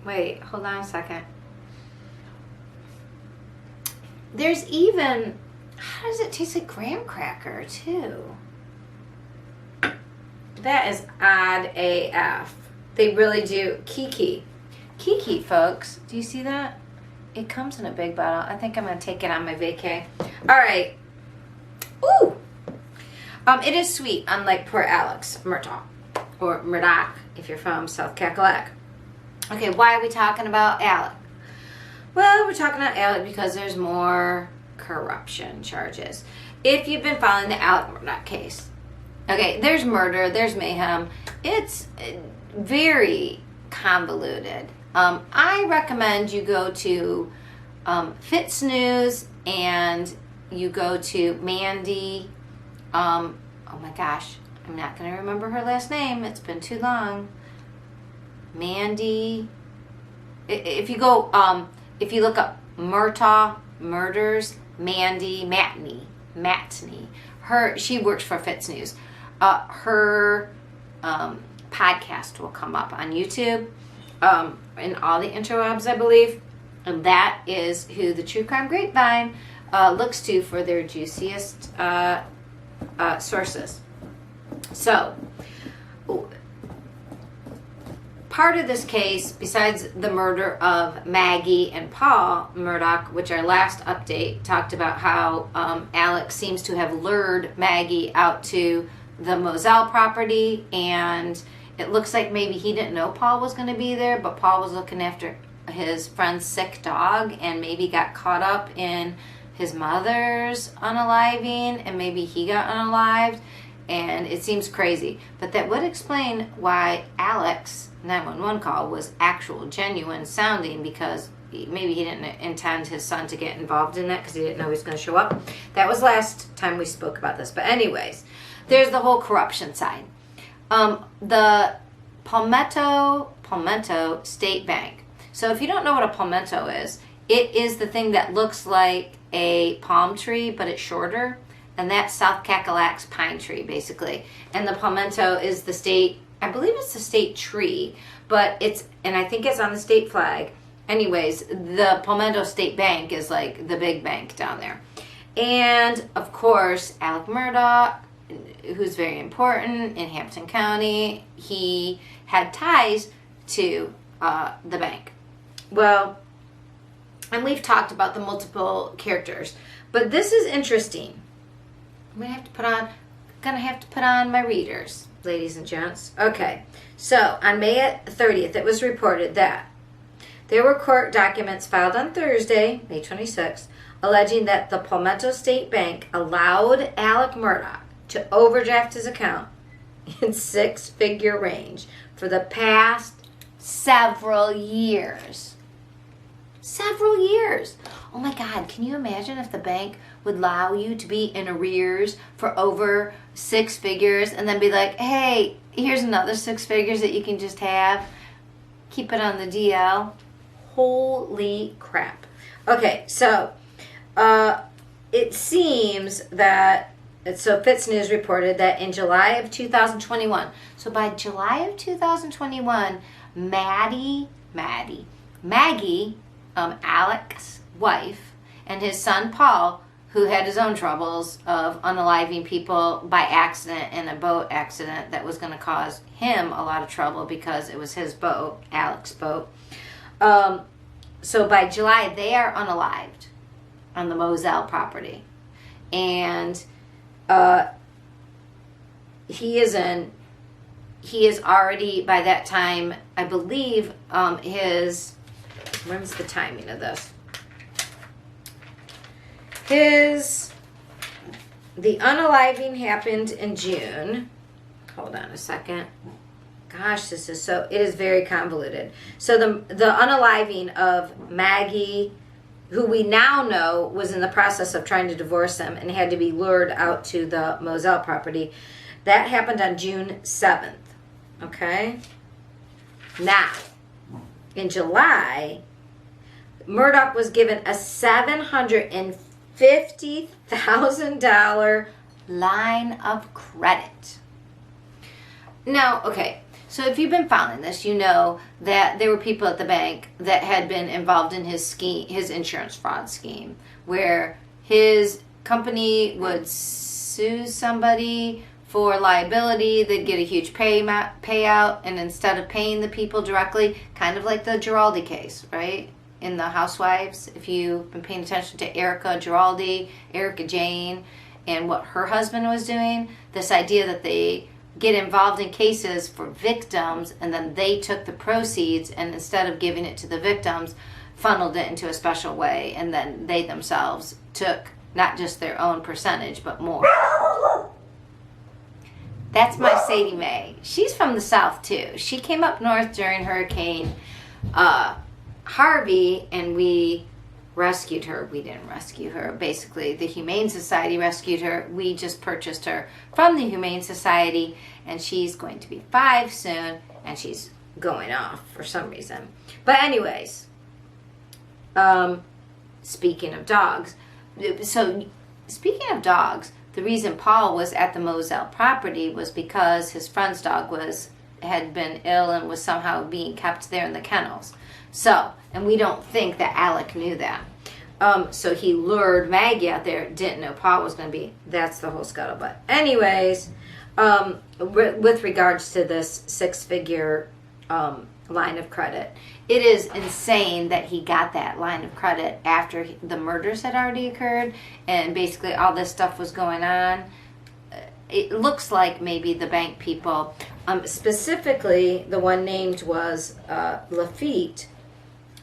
S1: Wait, hold on a second. There's even, how does it taste like graham cracker too? That is odd AF. They really do. Kiki, folks. Do you see that? It comes in a big bottle. I think I'm going to take it on my vacay. All right. Ooh. It is sweet, unlike poor Alex Murtaugh, or Murdoch, if you're from South Cackalack. Okay, why are we talking about Alec? Well, we're talking about Alec because there's more corruption charges. If you've been following the Alec Murdaugh case, okay, there's murder, there's mayhem. It's very convoluted. I recommend you go to Fitz News and you go to Mandy. Oh my gosh, I'm not going to remember her last name. It's been too long. Mandy. If you go, if you look up Murtaugh Murders, Mandy Matney. She works for Fitz News. Her podcast will come up on YouTube, in all the interwebs, I believe. And that is who the True Crime Grapevine looks to for their juiciest sources. So, part of this case, besides the murder of Maggie and Paul Murdaugh, which our last update talked about how Alex seems to have lured Maggie out to the Moselle property, and it looks like maybe he didn't know Paul was going to be there, but Paul was looking after his friend's sick dog and maybe got caught up in his mother's unaliving, and maybe he got unalived, and it seems crazy. But that would explain why Alex 911 call was actual, genuine sounding, because maybe he didn't intend his son to get involved in that because he didn't know he was going to show up. That was last time we spoke about this. But anyways, there's the whole corruption side. The Palmetto State Bank. So if you don't know what a palmetto is, it is the thing that looks like a palm tree, but it's shorter. And that's South Cackalack's pine tree, basically. And the palmetto is the state, I believe it's the state tree, but and I think it's on the state flag. Anyways, the Palmetto State Bank is like the big bank down there. And of course, Alec Murdaugh, who's very important in Hampton County, he had ties to the bank. Well, and we've talked about the multiple characters, but this is interesting. I'm gonna have to put on my readers, ladies and gents. Okay, so on May 30th, it was reported that there were court documents filed on Thursday, May 26th, alleging that the Palmetto State Bank allowed Alec Murdaugh to overdraft his account in six-figure range for the past several years. Several years. Oh my God, can you imagine if the bank would allow you to be in arrears for over six figures and then be like, hey, here's another six figures that you can just have. Keep it on the DL. Holy crap. Okay, so it seems that, so Fitz News reported that in July of 2021, so by July of 2021, Maggie, Alec's wife, and his son Paul, who had his own troubles of unaliving people by accident in a boat accident that was going to cause him a lot of trouble because it was his boat, Alec's boat. So by July, they are unalived on the Moselle property. And he is already, by that time, I believe, when's the timing of this? The unaliving happened in June. Hold on a second. Gosh, it is very convoluted. So the unaliving of Maggie, who we now know was in the process of trying to divorce him and had to be lured out to the Moselle property, that happened on June 7th. Okay? Now, in July, Murdaugh was given a $750,000 line of credit. Now, okay, So if you've been following this, you know that there were people at the bank that had been involved in his scheme, his insurance fraud scheme, where his company would sue somebody for liability. They'd get a huge payout, and instead of paying the people directly, kind of like the Giraldi case, right? In the Housewives, if you've been paying attention to Erica Giraldi, Erica Jane, and what her husband was doing, this idea that they get involved in cases for victims and then they took the proceeds and instead of giving it to the victims, funneled it into a special way, and then they themselves took not just their own percentage but more. That's my Sadie Mae. She's from the South too. She came up north during Hurricane Harvey, and we rescued her. We didn't rescue her. Basically, the Humane Society rescued her. We just purchased her from the Humane Society, and she's going to be 5 soon, and she's going off for some reason. But anyways, speaking of dogs, the reason Paul was at the Moselle property was because his friend's dog had been ill and was somehow being kept there in the kennels. So, and we don't think that Alec knew that. So he lured Maggie out there, didn't know Paul was going to be. That's the whole scuttlebutt. Anyways, with regards to this 6-figure line of credit, it is insane that he got that line of credit after the murders had already occurred and basically all this stuff was going on. It looks like maybe the bank people, specifically the one named was Lafitte,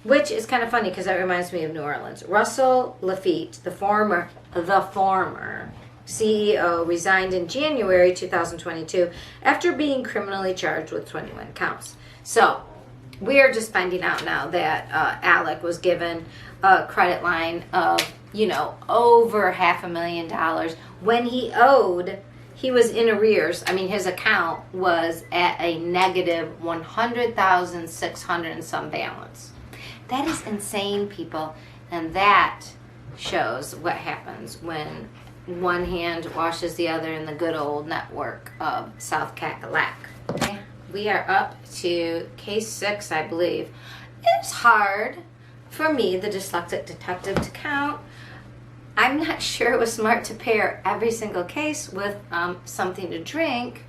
S1: which is kind of funny because that reminds me of New Orleans. Russell Lafitte, the former CEO, resigned in January 2022 after being criminally charged with 21 counts. So we are just finding out now that Alec was given a credit line of, over $500,000 when he was in arrears. I mean, his account was at a negative 100,600 and some balance. That is insane, people. And that shows what happens when one hand washes the other in the good old network of South Cackalack. Okay. We are up to case 6, I believe. It's hard for me, the dyslexic detective, to count. I'm not sure it was smart to pair every single case with something to drink.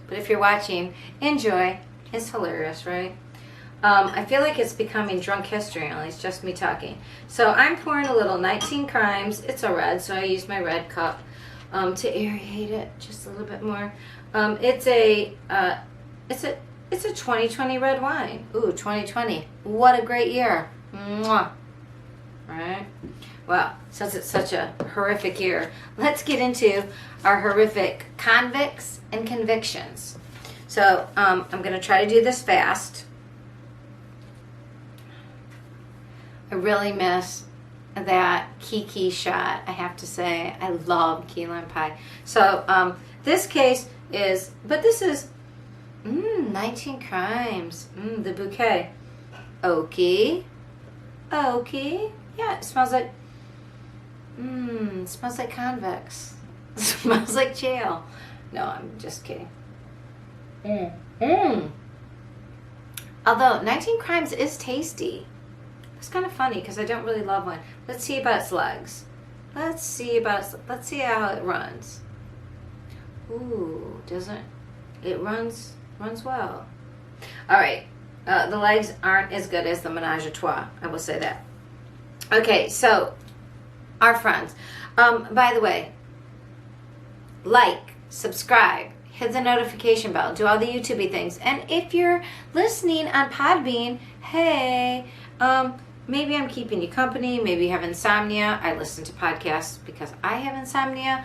S1: But if you're watching, enjoy. It's hilarious, right? I feel like it's becoming drunk history, only it's just me talking. So I'm pouring a little 19 Crimes. It's a red, so I use my red cup to aerate it just a little bit more. It's a 2020 red wine. Ooh, 2020. What a great year. Mwah. Right? Well, since it's such a horrific year, let's get into our horrific convicts and convictions. So I'm going to try to do this fast. I really miss that Kiki shot, I have to say. I love key lime pie. So this case is, 19 Crimes. The bouquet. Okie. Yeah, it smells like, smells like convicts. Smells like jail. No, I'm just kidding. Although 19 Crimes is tasty. It's kind of funny because I don't really love one. Let's see about its legs. Let's see how it runs. Ooh, doesn't it runs well. All right, the legs aren't as good as the Menage a Trois. I will say that. Okay, so our friends. By the way, like, subscribe, hit the notification bell, do all the YouTubey things. And if you're listening on Podbean, hey, maybe I'm keeping you company. Maybe you have insomnia. I listen to podcasts because I have insomnia.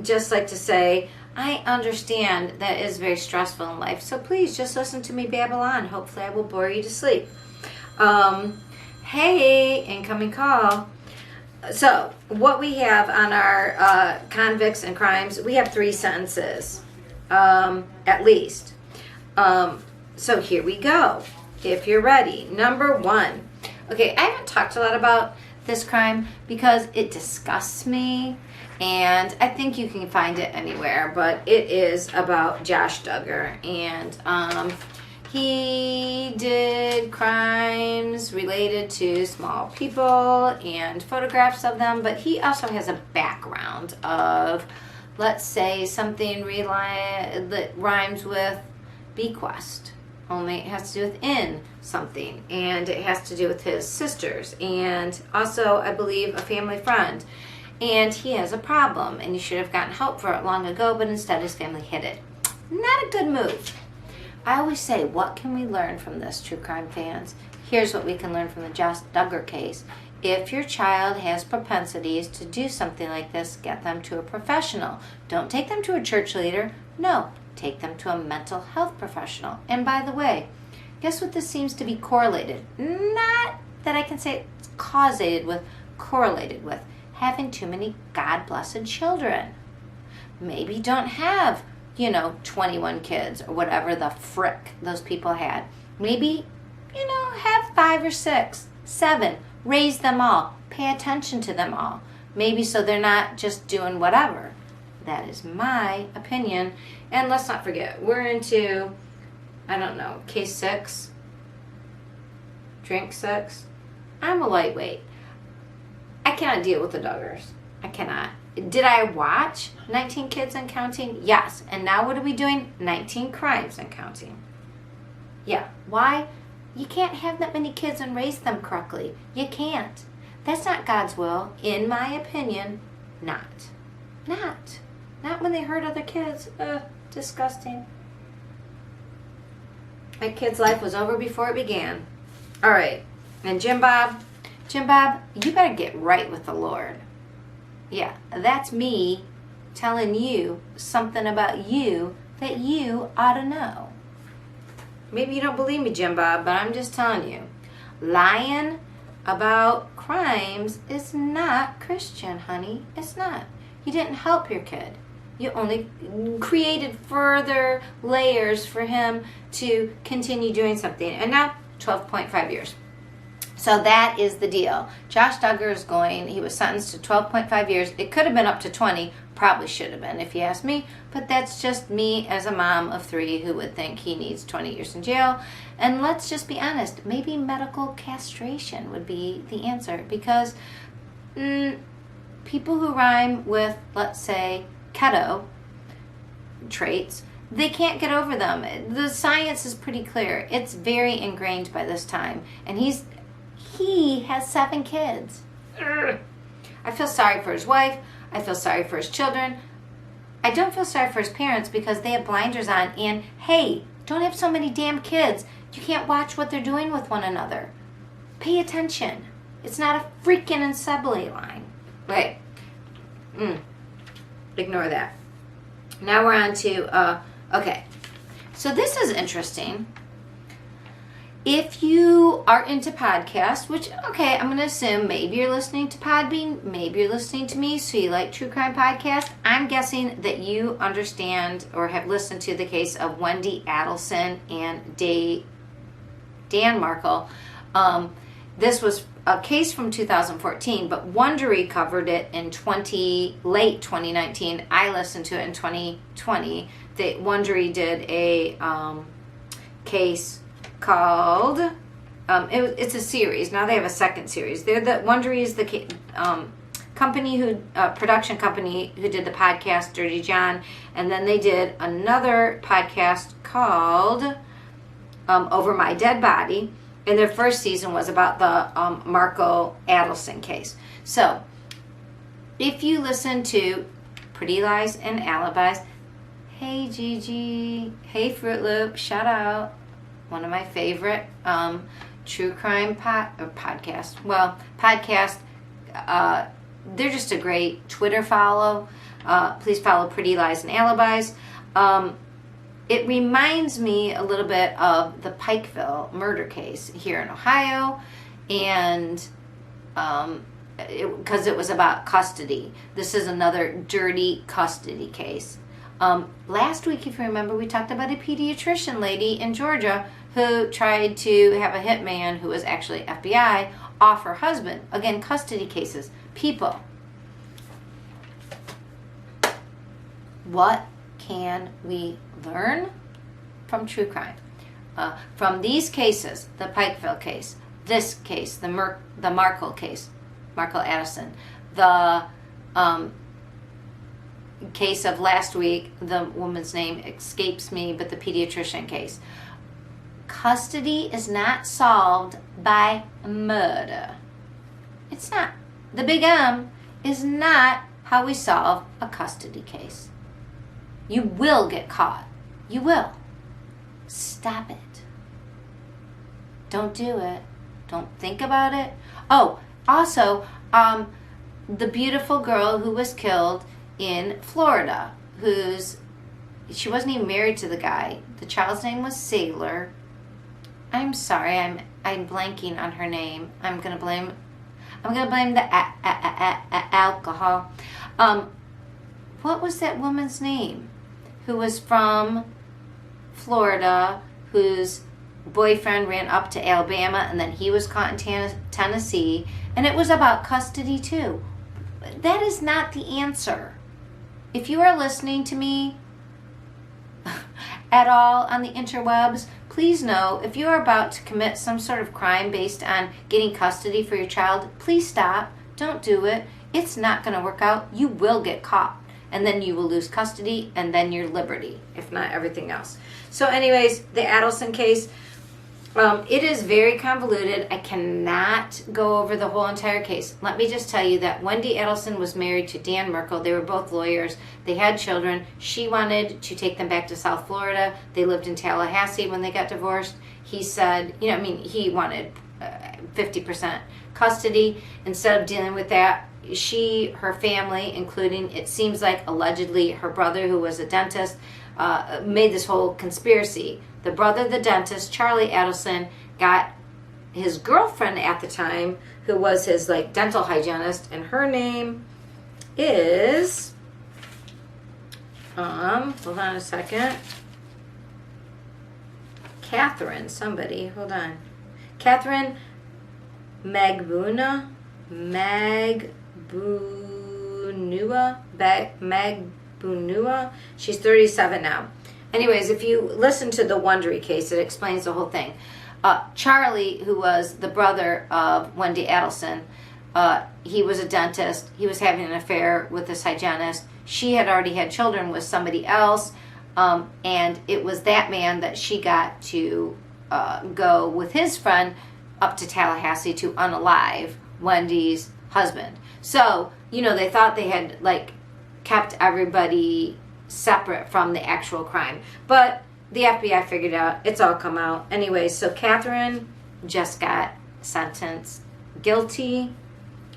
S1: Just like to say, I understand that is very stressful in life. So please just listen to me babble on. Hopefully I will bore you to sleep. Hey, incoming call. So what we have on our convicts and crimes, we have 3 sentences, at least. So here we go. If you're ready. Number 1. Okay, I haven't talked a lot about this crime because it disgusts me And I think you can find it anywhere, but it is about Josh Duggar. And he did crimes related to small people and photographs of them, but he also has a background of, let's say, something that rhymes with bequest. Only it has to do with in something, and it has to do with his sisters, and also, I believe, a family friend. And he has a problem, and he should have gotten help for it long ago, but instead his family hid it. Not a good move. I always say, what can we learn from this, true crime fans? Here's what we can learn from the Josh Duggar case. If your child has propensities to do something like this, get them to a professional. Don't take them to a church leader. No, take them to a mental health professional. And by the way, guess what this seems to be correlated? Not that I can say it's causated with, correlated with having too many God-blessed children. Maybe don't have, 21 kids or whatever the frick those people had. Maybe, have 5 or 6, 7. Raise them all. Pay attention to them all. Maybe so they're not just doing whatever. That is my opinion. And let's not forget, we're into, case 6. Drink 6. I'm a lightweight. I cannot deal with the Duggars. I cannot. Did I watch 19 Kids and Counting? Yes. And now what are we doing? 19 Crimes and Counting. Yeah. Why? You can't have that many kids and raise them correctly. You can't. That's not God's will, in my opinion. Not when they hurt other kids. Disgusting. That kid's life was over before it began. All right. And Jim Bob, you better get right with the Lord. Yeah, that's me telling you something about you that you ought to know. Maybe you don't believe me, Jim Bob, but I'm just telling you. Lying about crimes is not Christian, honey. It's not. You didn't help your kid. You only created further layers for him to continue doing something. And now, 12.5 years. So that is the deal. Josh Duggar he was sentenced to 12.5 years. It could have been up to 20. Probably should have been, if you ask me. But that's just me as a mom of 3 who would think he needs 20 years in jail. And let's just be honest. Maybe medical castration would be the answer. Because people who rhyme with, let's say, keto traits, they can't get over them. The science is pretty clear. It's very ingrained by this time. And he has 7 kids. I feel sorry for his wife. I feel sorry for his children. I don't feel sorry for his parents because they have blinders on. And hey, don't have so many damn kids. You can't watch what they're doing with one another. Pay attention. It's not a freaking assembly line. Wait. Ignore that. Now we're on to, okay. So this is interesting. If you are into podcasts, which, okay, I'm going to assume maybe you're listening to Podbean, maybe you're listening to me, so you like true crime podcasts. I'm guessing that you understand or have listened to the case of Wendy Adelson and Dan Markle. This was a case from 2014, but Wondery covered it in late 2019. I listened to it in 2020. Wondery did a case called it's a series. Now they have a second series. Wondery is the production company who did the podcast Dirty John, and then they did another podcast called Over My Dead Body, and their first season was about the Marco Adelson case. So if you listen to Pretty Lies and Alibis, hey Gigi, hey Fruit Loop, shout out. One of my favorite true crime podcasts. Well, podcast. They're just a great Twitter follow. Please follow Pretty Lies and Alibis. It reminds me a little bit of the Pikeville murder case here in Ohio, and because it was about custody. This is another dirty custody case. Last week, if you remember, we talked about a pediatrician lady in Georgia who tried to have a hitman who was actually FBI off her husband. Again, custody cases. People, What can we learn from true crime? From these cases, the Pikeville case, this case, the Markle case, Markle Addison, the case of last week, the woman's name escapes me, but the pediatrician case. Custody is not solved by murder. It's not. The big M is not how we solve a custody case. You will get caught. You will. Stop it. Don't do it. Don't think about it. Oh, also, the beautiful girl who was killed in Florida, she wasn't even married to the guy. The child's name was Sailor. I'm sorry, I'm blanking on her name. I'm gonna blame the alcohol. What was that woman's name? Who was from Florida, whose boyfriend ran up to Alabama, and then he was caught in Tennessee, and it was about custody too. That is not the answer. If you are listening to me at all on the interwebs, please know if you are about to commit some sort of crime based on getting custody for your child, please stop. Don't do it. It's not going to work out. You will get caught. And then you will lose custody and then your liberty, if not everything else. So anyways, the Addison case, it is very convoluted. I cannot go over the whole entire case. Let me just tell you that Wendy Addison was married to Dan Merkel. They were both lawyers. They had children. She wanted to take them back to South Florida. They lived in Tallahassee when they got divorced. He said, he wanted 50% custody. Instead of dealing with that, her family, including, it seems like allegedly her brother, who was a dentist, made this whole conspiracy. The brother, the dentist, Charlie Addison, got his girlfriend at the time, who was his dental hygienist, and her name is, hold on a second, Catherine Magbunua. She's 37 now. Anyways, if you listen to the Wondery case, it explains the whole thing. Charlie, who was the brother of Wendy Addison, he was a dentist. He was having an affair with this hygienist. She had already had children with somebody else, and it was that man that she got to go with his friend up to Tallahassee to unalive Wendy's husband. So, they thought they had kept everybody separate from the actual crime. But the FBI figured out, it's all come out. Anyway, so Catherine just got sentenced guilty.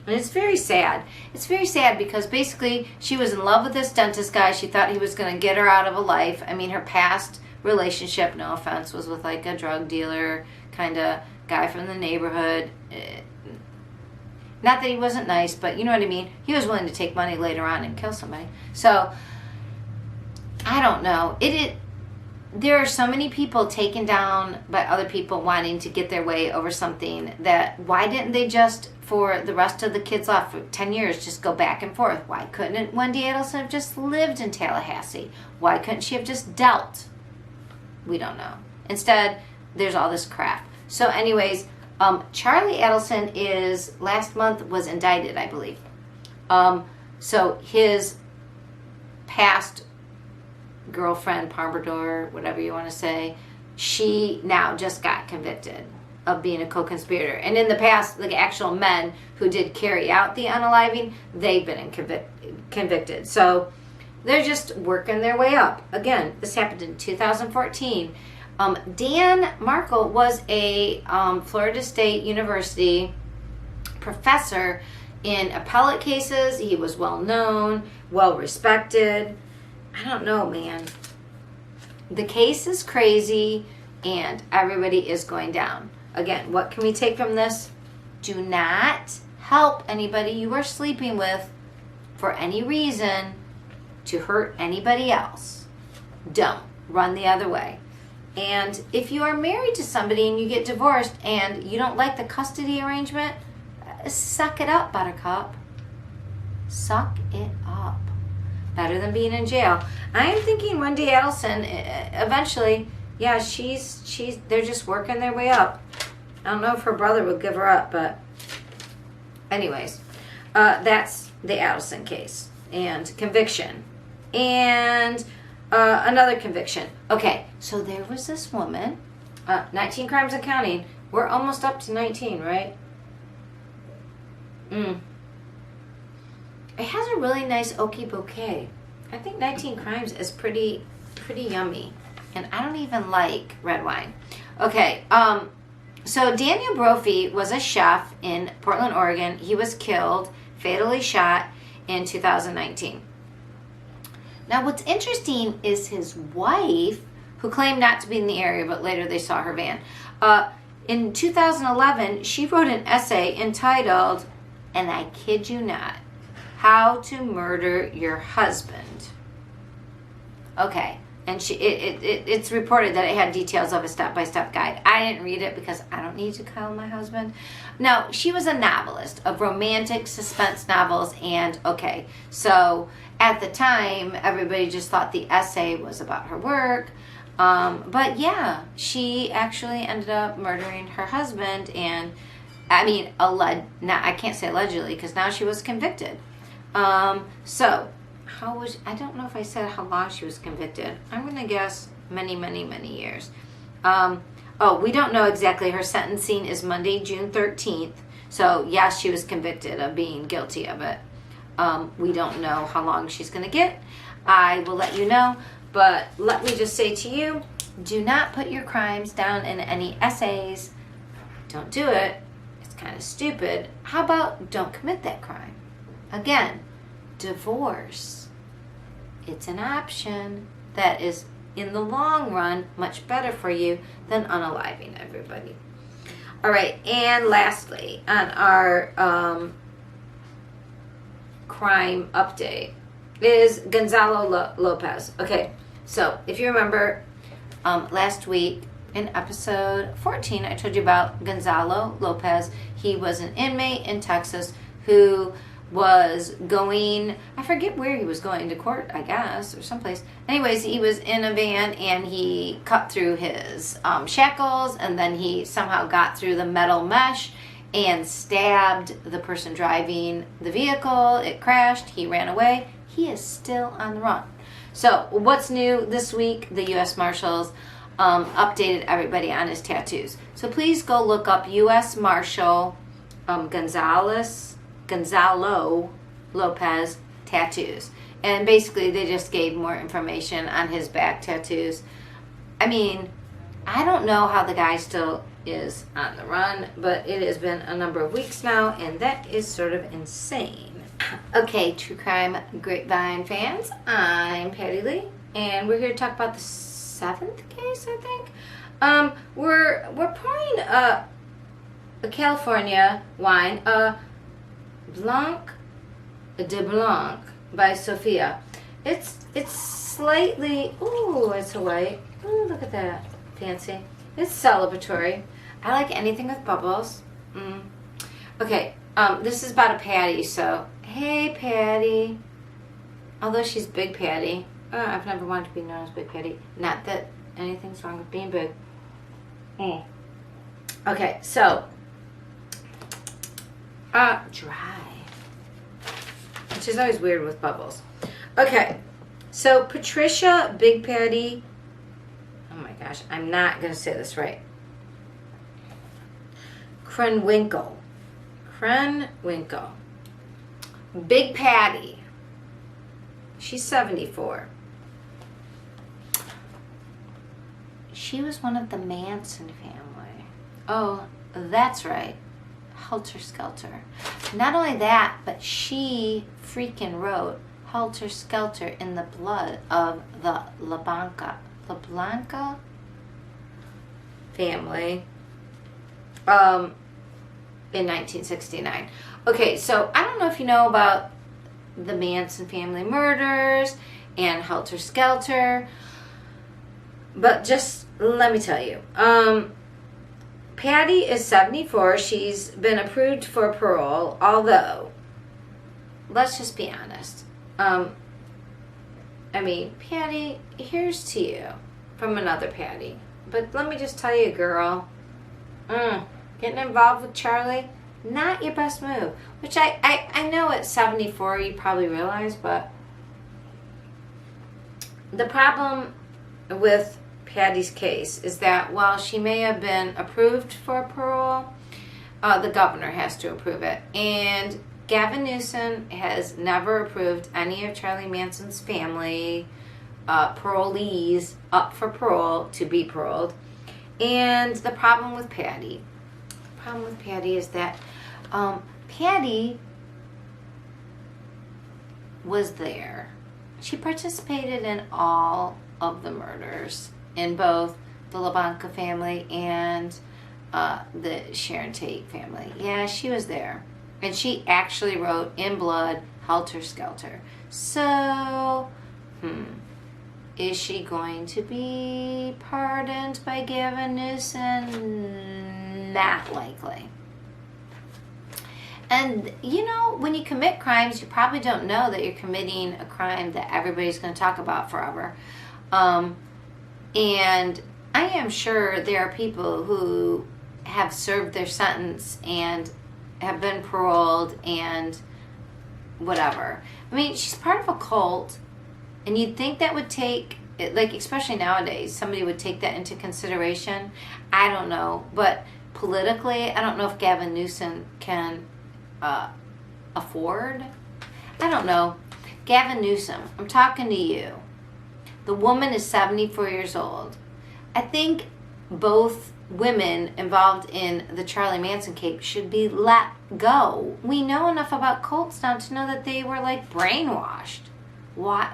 S1: And it's very sad. It's very sad because basically she was in love with this dentist guy. She thought he was going to get her out of a life. I mean, her past relationship, no offense, was with a drug dealer kind of guy from the neighborhood. Not that he wasn't nice, but you know what I mean. He was willing to take money later on and kill somebody. So, I don't know. There are so many people taken down by other people wanting to get their way over something that, why didn't they just, for the rest of the kids off for 10 years, just go back and forth? Why couldn't Wendy Addison have just lived in Tallahassee? Why couldn't she have just dealt? We don't know. Instead, there's all this crap. So anyways, Charlie Addison last month was indicted, I believe. So his past girlfriend, Pompadour, whatever you want to say, she now just got convicted of being a co-conspirator. And in the past, the actual men who did carry out the unaliving, they've been convicted. So they're just working their way up. Again, this happened in 2014. Dan Markle was a Florida State University professor in appellate cases. He was well known, well respected. I don't know, man. The case is crazy and everybody is going down. Again, what can we take from this? Do not help anybody you are sleeping with for any reason to hurt anybody else. Don't. Run the other way. And if you are married to somebody and you get divorced and you don't like the custody arrangement, suck it up, buttercup. Suck it up. Better than being in jail. I am thinking Wendy Adelson, eventually, yeah, they're just working their way up. I don't know if her brother would give her up, but anyways, that's the Adelson case and conviction. And another conviction. Okay, so there was this woman, 19 crimes and counting. We're almost up to 19, right? It has a really nice oaky bouquet. I think 19 crimes is pretty yummy. And I don't even like red wine. Okay, so Daniel Brophy was a chef in Portland, Oregon. He was killed, fatally shot in 2019. Now, what's interesting is his wife, who claimed not to be in the area, but later they saw her van. In 2011, she wrote an essay entitled, and I kid you not, How to Murder Your Husband. Okay, and it's reported that it had details of a step-by-step guide. I didn't read it because I don't need to kill my husband. Now, she was a novelist of romantic suspense novels, and okay, so at the time, everybody just thought the essay was about her work. But yeah, she actually ended up murdering her husband, and I mean, I can't say allegedly because now she was convicted. So I don't know if I said how long she was convicted. I'm going to guess many, many, many years. We don't know exactly. Her sentencing is Monday, June 13th. So yes, she was convicted of being guilty of it. We don't know how long she's going to get. I will let you know. But let me just say to you, do not put your crimes down in any essays. Don't do it. It's kind of stupid. How about don't commit that crime? Again, divorce. It's an option that is, in the long run, much better for you than unaliving everybody. All right, and lastly, on our crime update is Gonzalo Lopez. Okay, so if you remember last week in episode 14, I told you about Gonzalo Lopez. He was an inmate in Texas who was going, I forget where he was going, to court, I guess, or someplace. Anyways, he was in a van and he cut through his shackles, and then he somehow got through the metal mesh and stabbed the person driving the vehicle. It crashed. He ran away. He is still on the run. So what's new this week? The U.S. Marshals updated everybody on his tattoos. So please go look up U.S. Marshal Gonzalo Lopez tattoos. And basically they just gave more information on his back tattoos. I mean, I don't know how the guy still is on the run, but it has been a number of weeks now, and that is sort of insane. Okay, True Crime Grapevine fans, I'm Patti Lee, and we're here to talk about the 7th case, I think. We're pouring a California wine, Blanc de Blanc by Sophia. It's slightly, ooh, it's a white. Ooh, look at that, fancy. It's celebratory. I like anything with bubbles. Okay, this is about a Patti, so hey Patti. Although she's Big Patti. I've never wanted to be known as Big Patti. Not that anything's wrong with being big. Okay, so dry. Which is always weird with bubbles. Okay, so Patricia Big Patti. Oh my gosh, I'm not going to say this right. Krenwinkel. Big Patti. She's 74. She was one of the Manson family. Oh, that's right. Helter Skelter. Not only that, but she freaking wrote Helter Skelter in the blood of the LeBlanca family in 1969. Okay, so I don't know if you know about the Manson family murders and Helter Skelter, but just let me tell you. Patti is 74. She's been approved for parole, although, let's just be honest. I mean, Patti, here's to you from another Patti. But let me just tell you, girl, getting involved with Charlie, not your best move. Which I know at 74 you probably realize, but the problem with Patti's case is that while she may have been approved for parole, the governor has to approve it. And Gavin Newsom has never approved any of Charlie Manson's family parolees up for parole to be paroled. And the problem with Patti is that Patti was there. She participated in all of the murders in both the LaBanca family and the Sharon Tate family. Yeah, she was there. And she actually wrote in blood, Helter Skelter. So, is she going to be pardoned by Gavin Newsom? Not likely. And, you know, when you commit crimes, you probably don't know that you're committing a crime that everybody's going to talk about forever. And I am sure there are people who have served their sentence and have been paroled and whatever. I mean, she's part of a cult, and you'd think that would take, like, especially nowadays, somebody would take that into consideration. I don't know. But politically, I don't know if Gavin Newsom can afford. I don't know. Gavin Newsom, I'm talking to you. The woman is 74 years old. I think both women involved in the Charlie Manson case should be let go. We know enough about cults now to know that they were like brainwashed. What?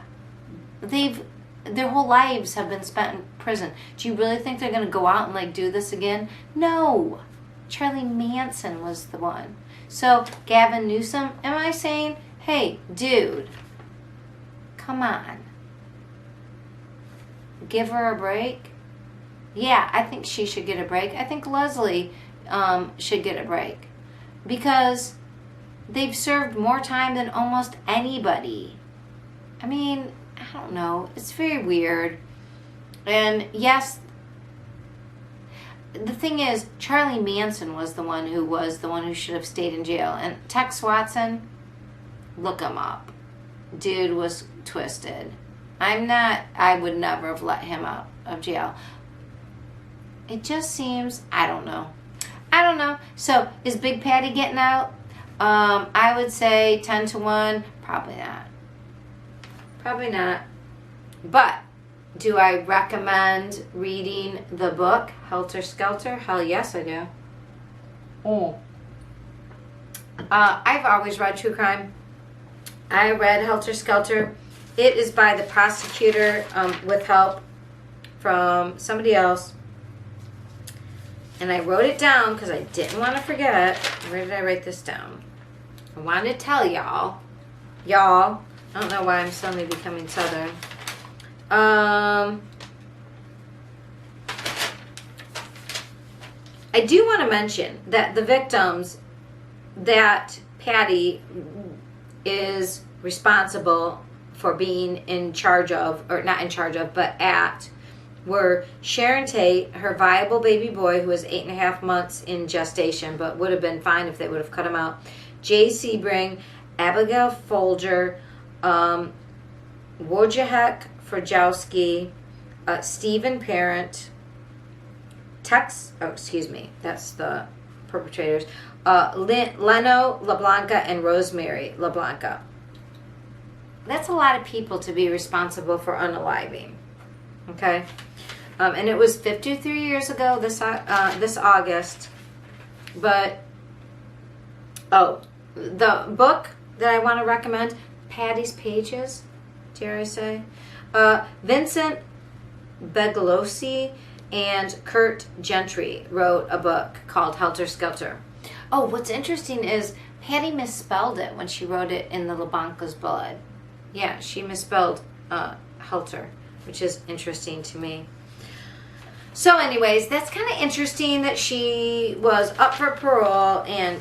S1: Their whole lives have been spent in prison. Do you really think they're going to go out and like do this again? No. Charlie Manson was the one. So, Gavin Newsom, am I saying, hey, dude, come on. Give her a break? Yeah, I think she should get a break. I think Leslie should get a break. Because they've served more time than almost anybody. I mean, I don't know. It's very weird. And yes, the thing is, Charlie Manson was the one who should have stayed in jail. And Tex Watson, look him up. Dude was twisted. I would never have let him out of jail. It just seems, I don't know. So, is Big Patti getting out? I would say 10-1. Probably not. But, do I recommend reading the book, Helter Skelter? Hell yes, I do. I've always read true crime. I read Helter Skelter. It is by the prosecutor with help from somebody else. And I wrote it down because I didn't want to forget. Where did I write this down? I wanted to tell y'all. I don't know why I'm suddenly becoming Southern. I do want to mention that the victims that Patti is responsible for being in charge of, or not in charge of, but at, were Sharon Tate, her viable baby boy who was 8.5 months in gestation, but would have been fine if they would have cut him out, Jay Sebring, Abigail Folger, Wojciech Frajowski, Stephen Parent, that's the perpetrators, Leno LaBlanca, and Rosemary LaBlanca. That's a lot of people to be responsible for unaliving. Okay? And it was 53 years ago this August. But, the book that I want to recommend, Patti's Pages, dare I say, Vincent Beglossi and Kurt Gentry wrote a book called Helter Skelter. Oh, what's interesting is Patti misspelled it when she wrote it in the LaBanca's blood. Yeah, she misspelled Helter, which is interesting to me. So anyways, that's kind of interesting that she was up for parole, and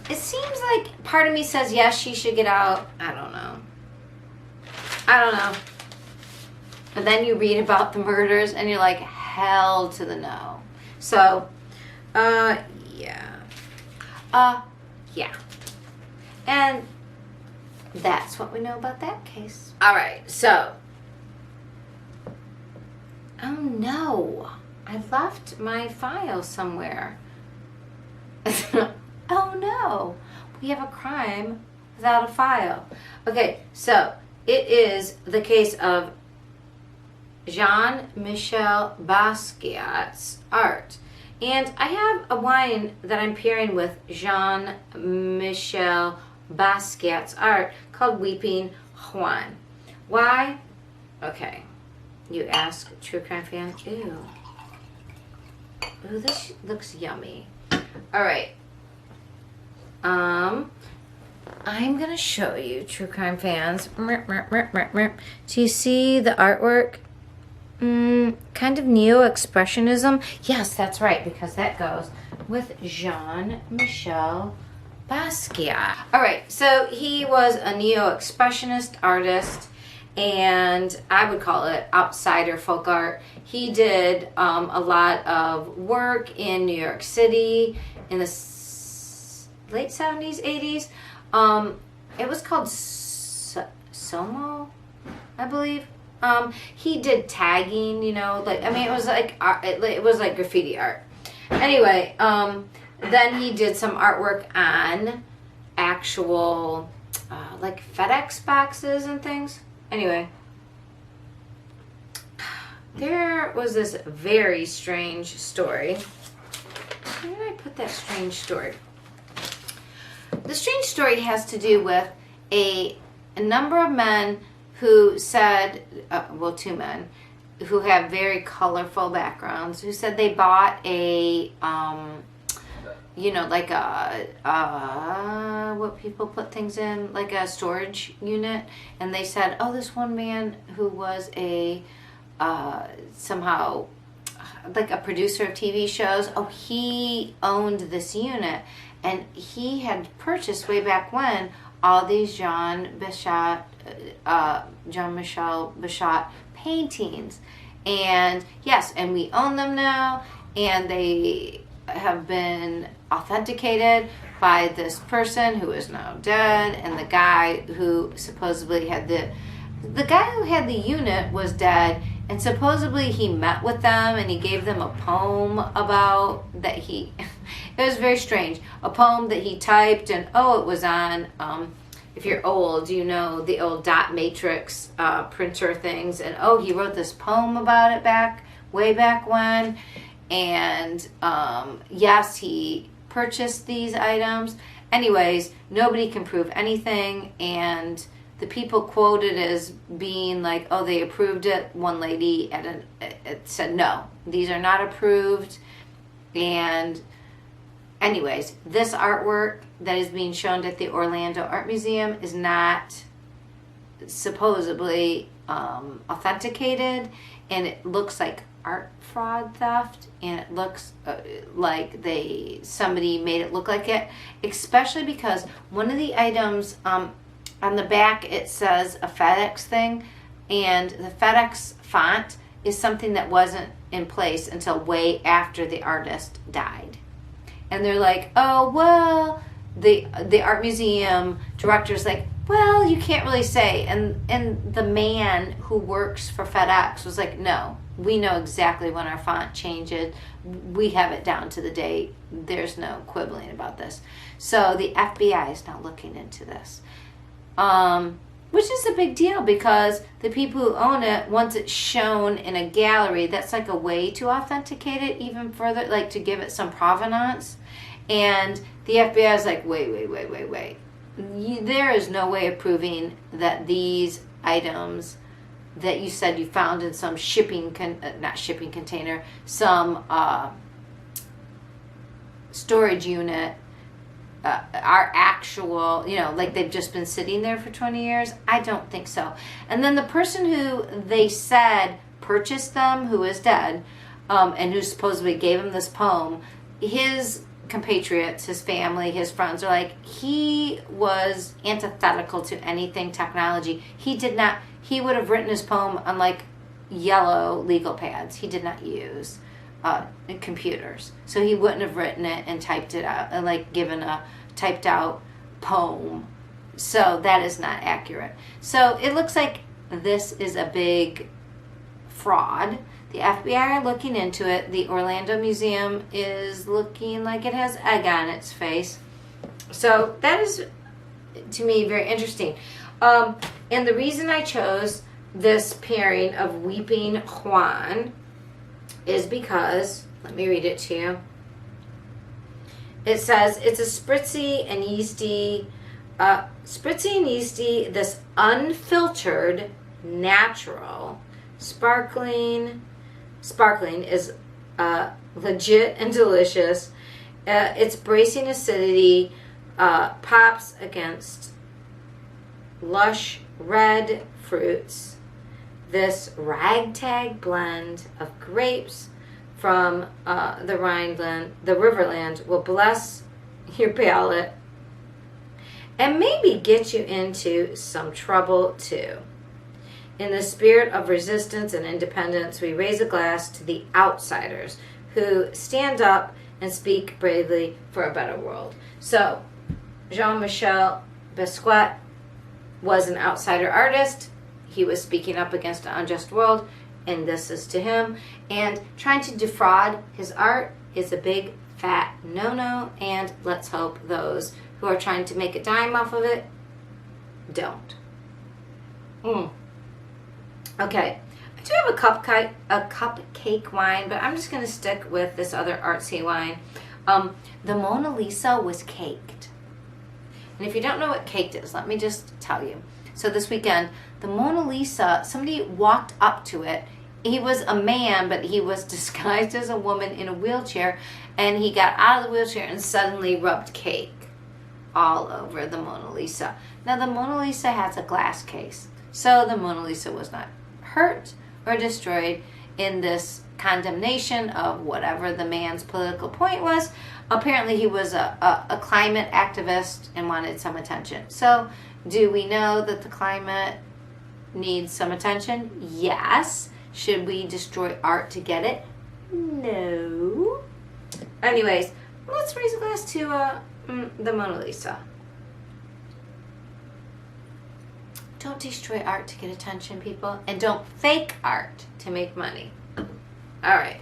S1: it seems like part of me says yes, she should get out. I don't know. And then you read about the murders and you're like, hell to the no. So, yeah. Yeah. And that's what we know about that case. All right, so. Oh no, I left my file somewhere. Oh no, we have a crime without a file. Okay, so it is the case of Jean-Michel Basquiat's art. And I have a wine that I'm pairing with Jean-Michel Basquiat's art called Weeping Juan. Why? Okay, you ask, true crime fan. Ew. Ooh, this looks yummy. All right. I'm gonna show you, true crime fans. Do you see the artwork? Kind of neo-expressionism. Yes, that's right, because that goes with Jean-Michel Basquiat. All right, so he was a neo-expressionist artist, and I would call it outsider folk art. He did a lot of work in New York City in the late 70s, 80s. It was called Somo, I believe. He did tagging, you know, like, I mean, it was like art, it was like graffiti art. Anyway, then he did some artwork on actual like FedEx boxes and things. Anyway, there was this very strange story. Where did I put that strange story? The strange story has to do with a number of men who said, well, two men who have very colorful backgrounds, who said they bought a, you know, like what people put things in, like a storage unit. And they said, oh, this one man who was a, somehow, like a producer of TV shows, oh, he owned this unit. And he had purchased way back when all these Jean-Michel Basquiat paintings. And yes, and we own them now, and they have been authenticated by this person who is now dead, and the guy who supposedly had the guy who had the unit was dead, and supposedly he met with them and he gave them a poem about that he it was very strange, a poem that he typed, and it was on if you're old, you know, the old dot matrix printer things, and he wrote this poem about it way back when. And yes, he purchased these items. Anyways, nobody can prove anything, and the people quoted as being like, oh, they approved it. One lady it said, no, these are not approved. And anyways, this artwork that is being shown at the Orlando Art Museum is not supposedly authenticated, and it looks like art fraud theft, and it looks like somebody made it look like it, especially because one of the items on the back, it says a FedEx thing, and the FedEx font is something that wasn't in place until way after the artist died. And they're like, oh, well, the art museum director's like, well, you can't really say. And the man who works for FedEx was like, no, we know exactly when our font changes. We have it down to the date. There's no quibbling about this. So the FBI is now looking into this, which is a big deal, because the people who own it, once it's shown in a gallery, that's like a way to authenticate it even further, like to give it some provenance. And the FBI is like, wait. There is no way of proving that these items that you said you found in some not shipping container, some storage unit are actual, you know, like they've just been sitting there for 20 years. I don't think so. And then the person who they said purchased them, who is dead, and who supposedly gave him this poem, his compatriots, his family, his friends are like, he was antithetical to anything technology. He would have written his poem on, like, yellow legal pads. He did not use computers. So he wouldn't have written it and typed it out, and like given a typed out poem. So that is not accurate. So it looks like this is a big fraud. The FBI are looking into it. The Orlando Museum is looking like it has egg on its face. So that is, to me, very interesting. And the reason I chose this pairing of Weeping Juan is because, let me read it to you. It says, it's a spritzy and yeasty, this unfiltered, natural, sparkling is legit and delicious. Its bracing acidity pops against lush red fruits. This ragtag blend of grapes from the Riverland will bless your palate and maybe get you into some trouble too. In the spirit of resistance and independence, we raise a glass to the outsiders who stand up and speak bravely for a better world. So, Jean-Michel Basquiat was an outsider artist. He was speaking up against an unjust world, and this is to him. And trying to defraud his art is a big, fat no-no, and let's hope those who are trying to make a dime off of it don't. Okay, I do have a cupcake wine, but I'm just going to stick with this other artsy wine. The Mona Lisa was caked. And if you don't know what caked is, let me just tell you. So this weekend, the Mona Lisa, somebody walked up to it. He was a man, but he was disguised as a woman in a wheelchair, and he got out of the wheelchair and suddenly rubbed cake all over the Mona Lisa. Now, the Mona Lisa has a glass case, so the Mona Lisa was not hurt or destroyed in this condemnation of whatever the man's political point was. Apparently he was a climate activist and wanted some attention. So do we know that the climate needs some attention? Yes. Should we destroy art to get it? No. Anyways, let's raise a glass to the Mona Lisa. Don't destroy art to get attention, people. And don't fake art to make money. All right.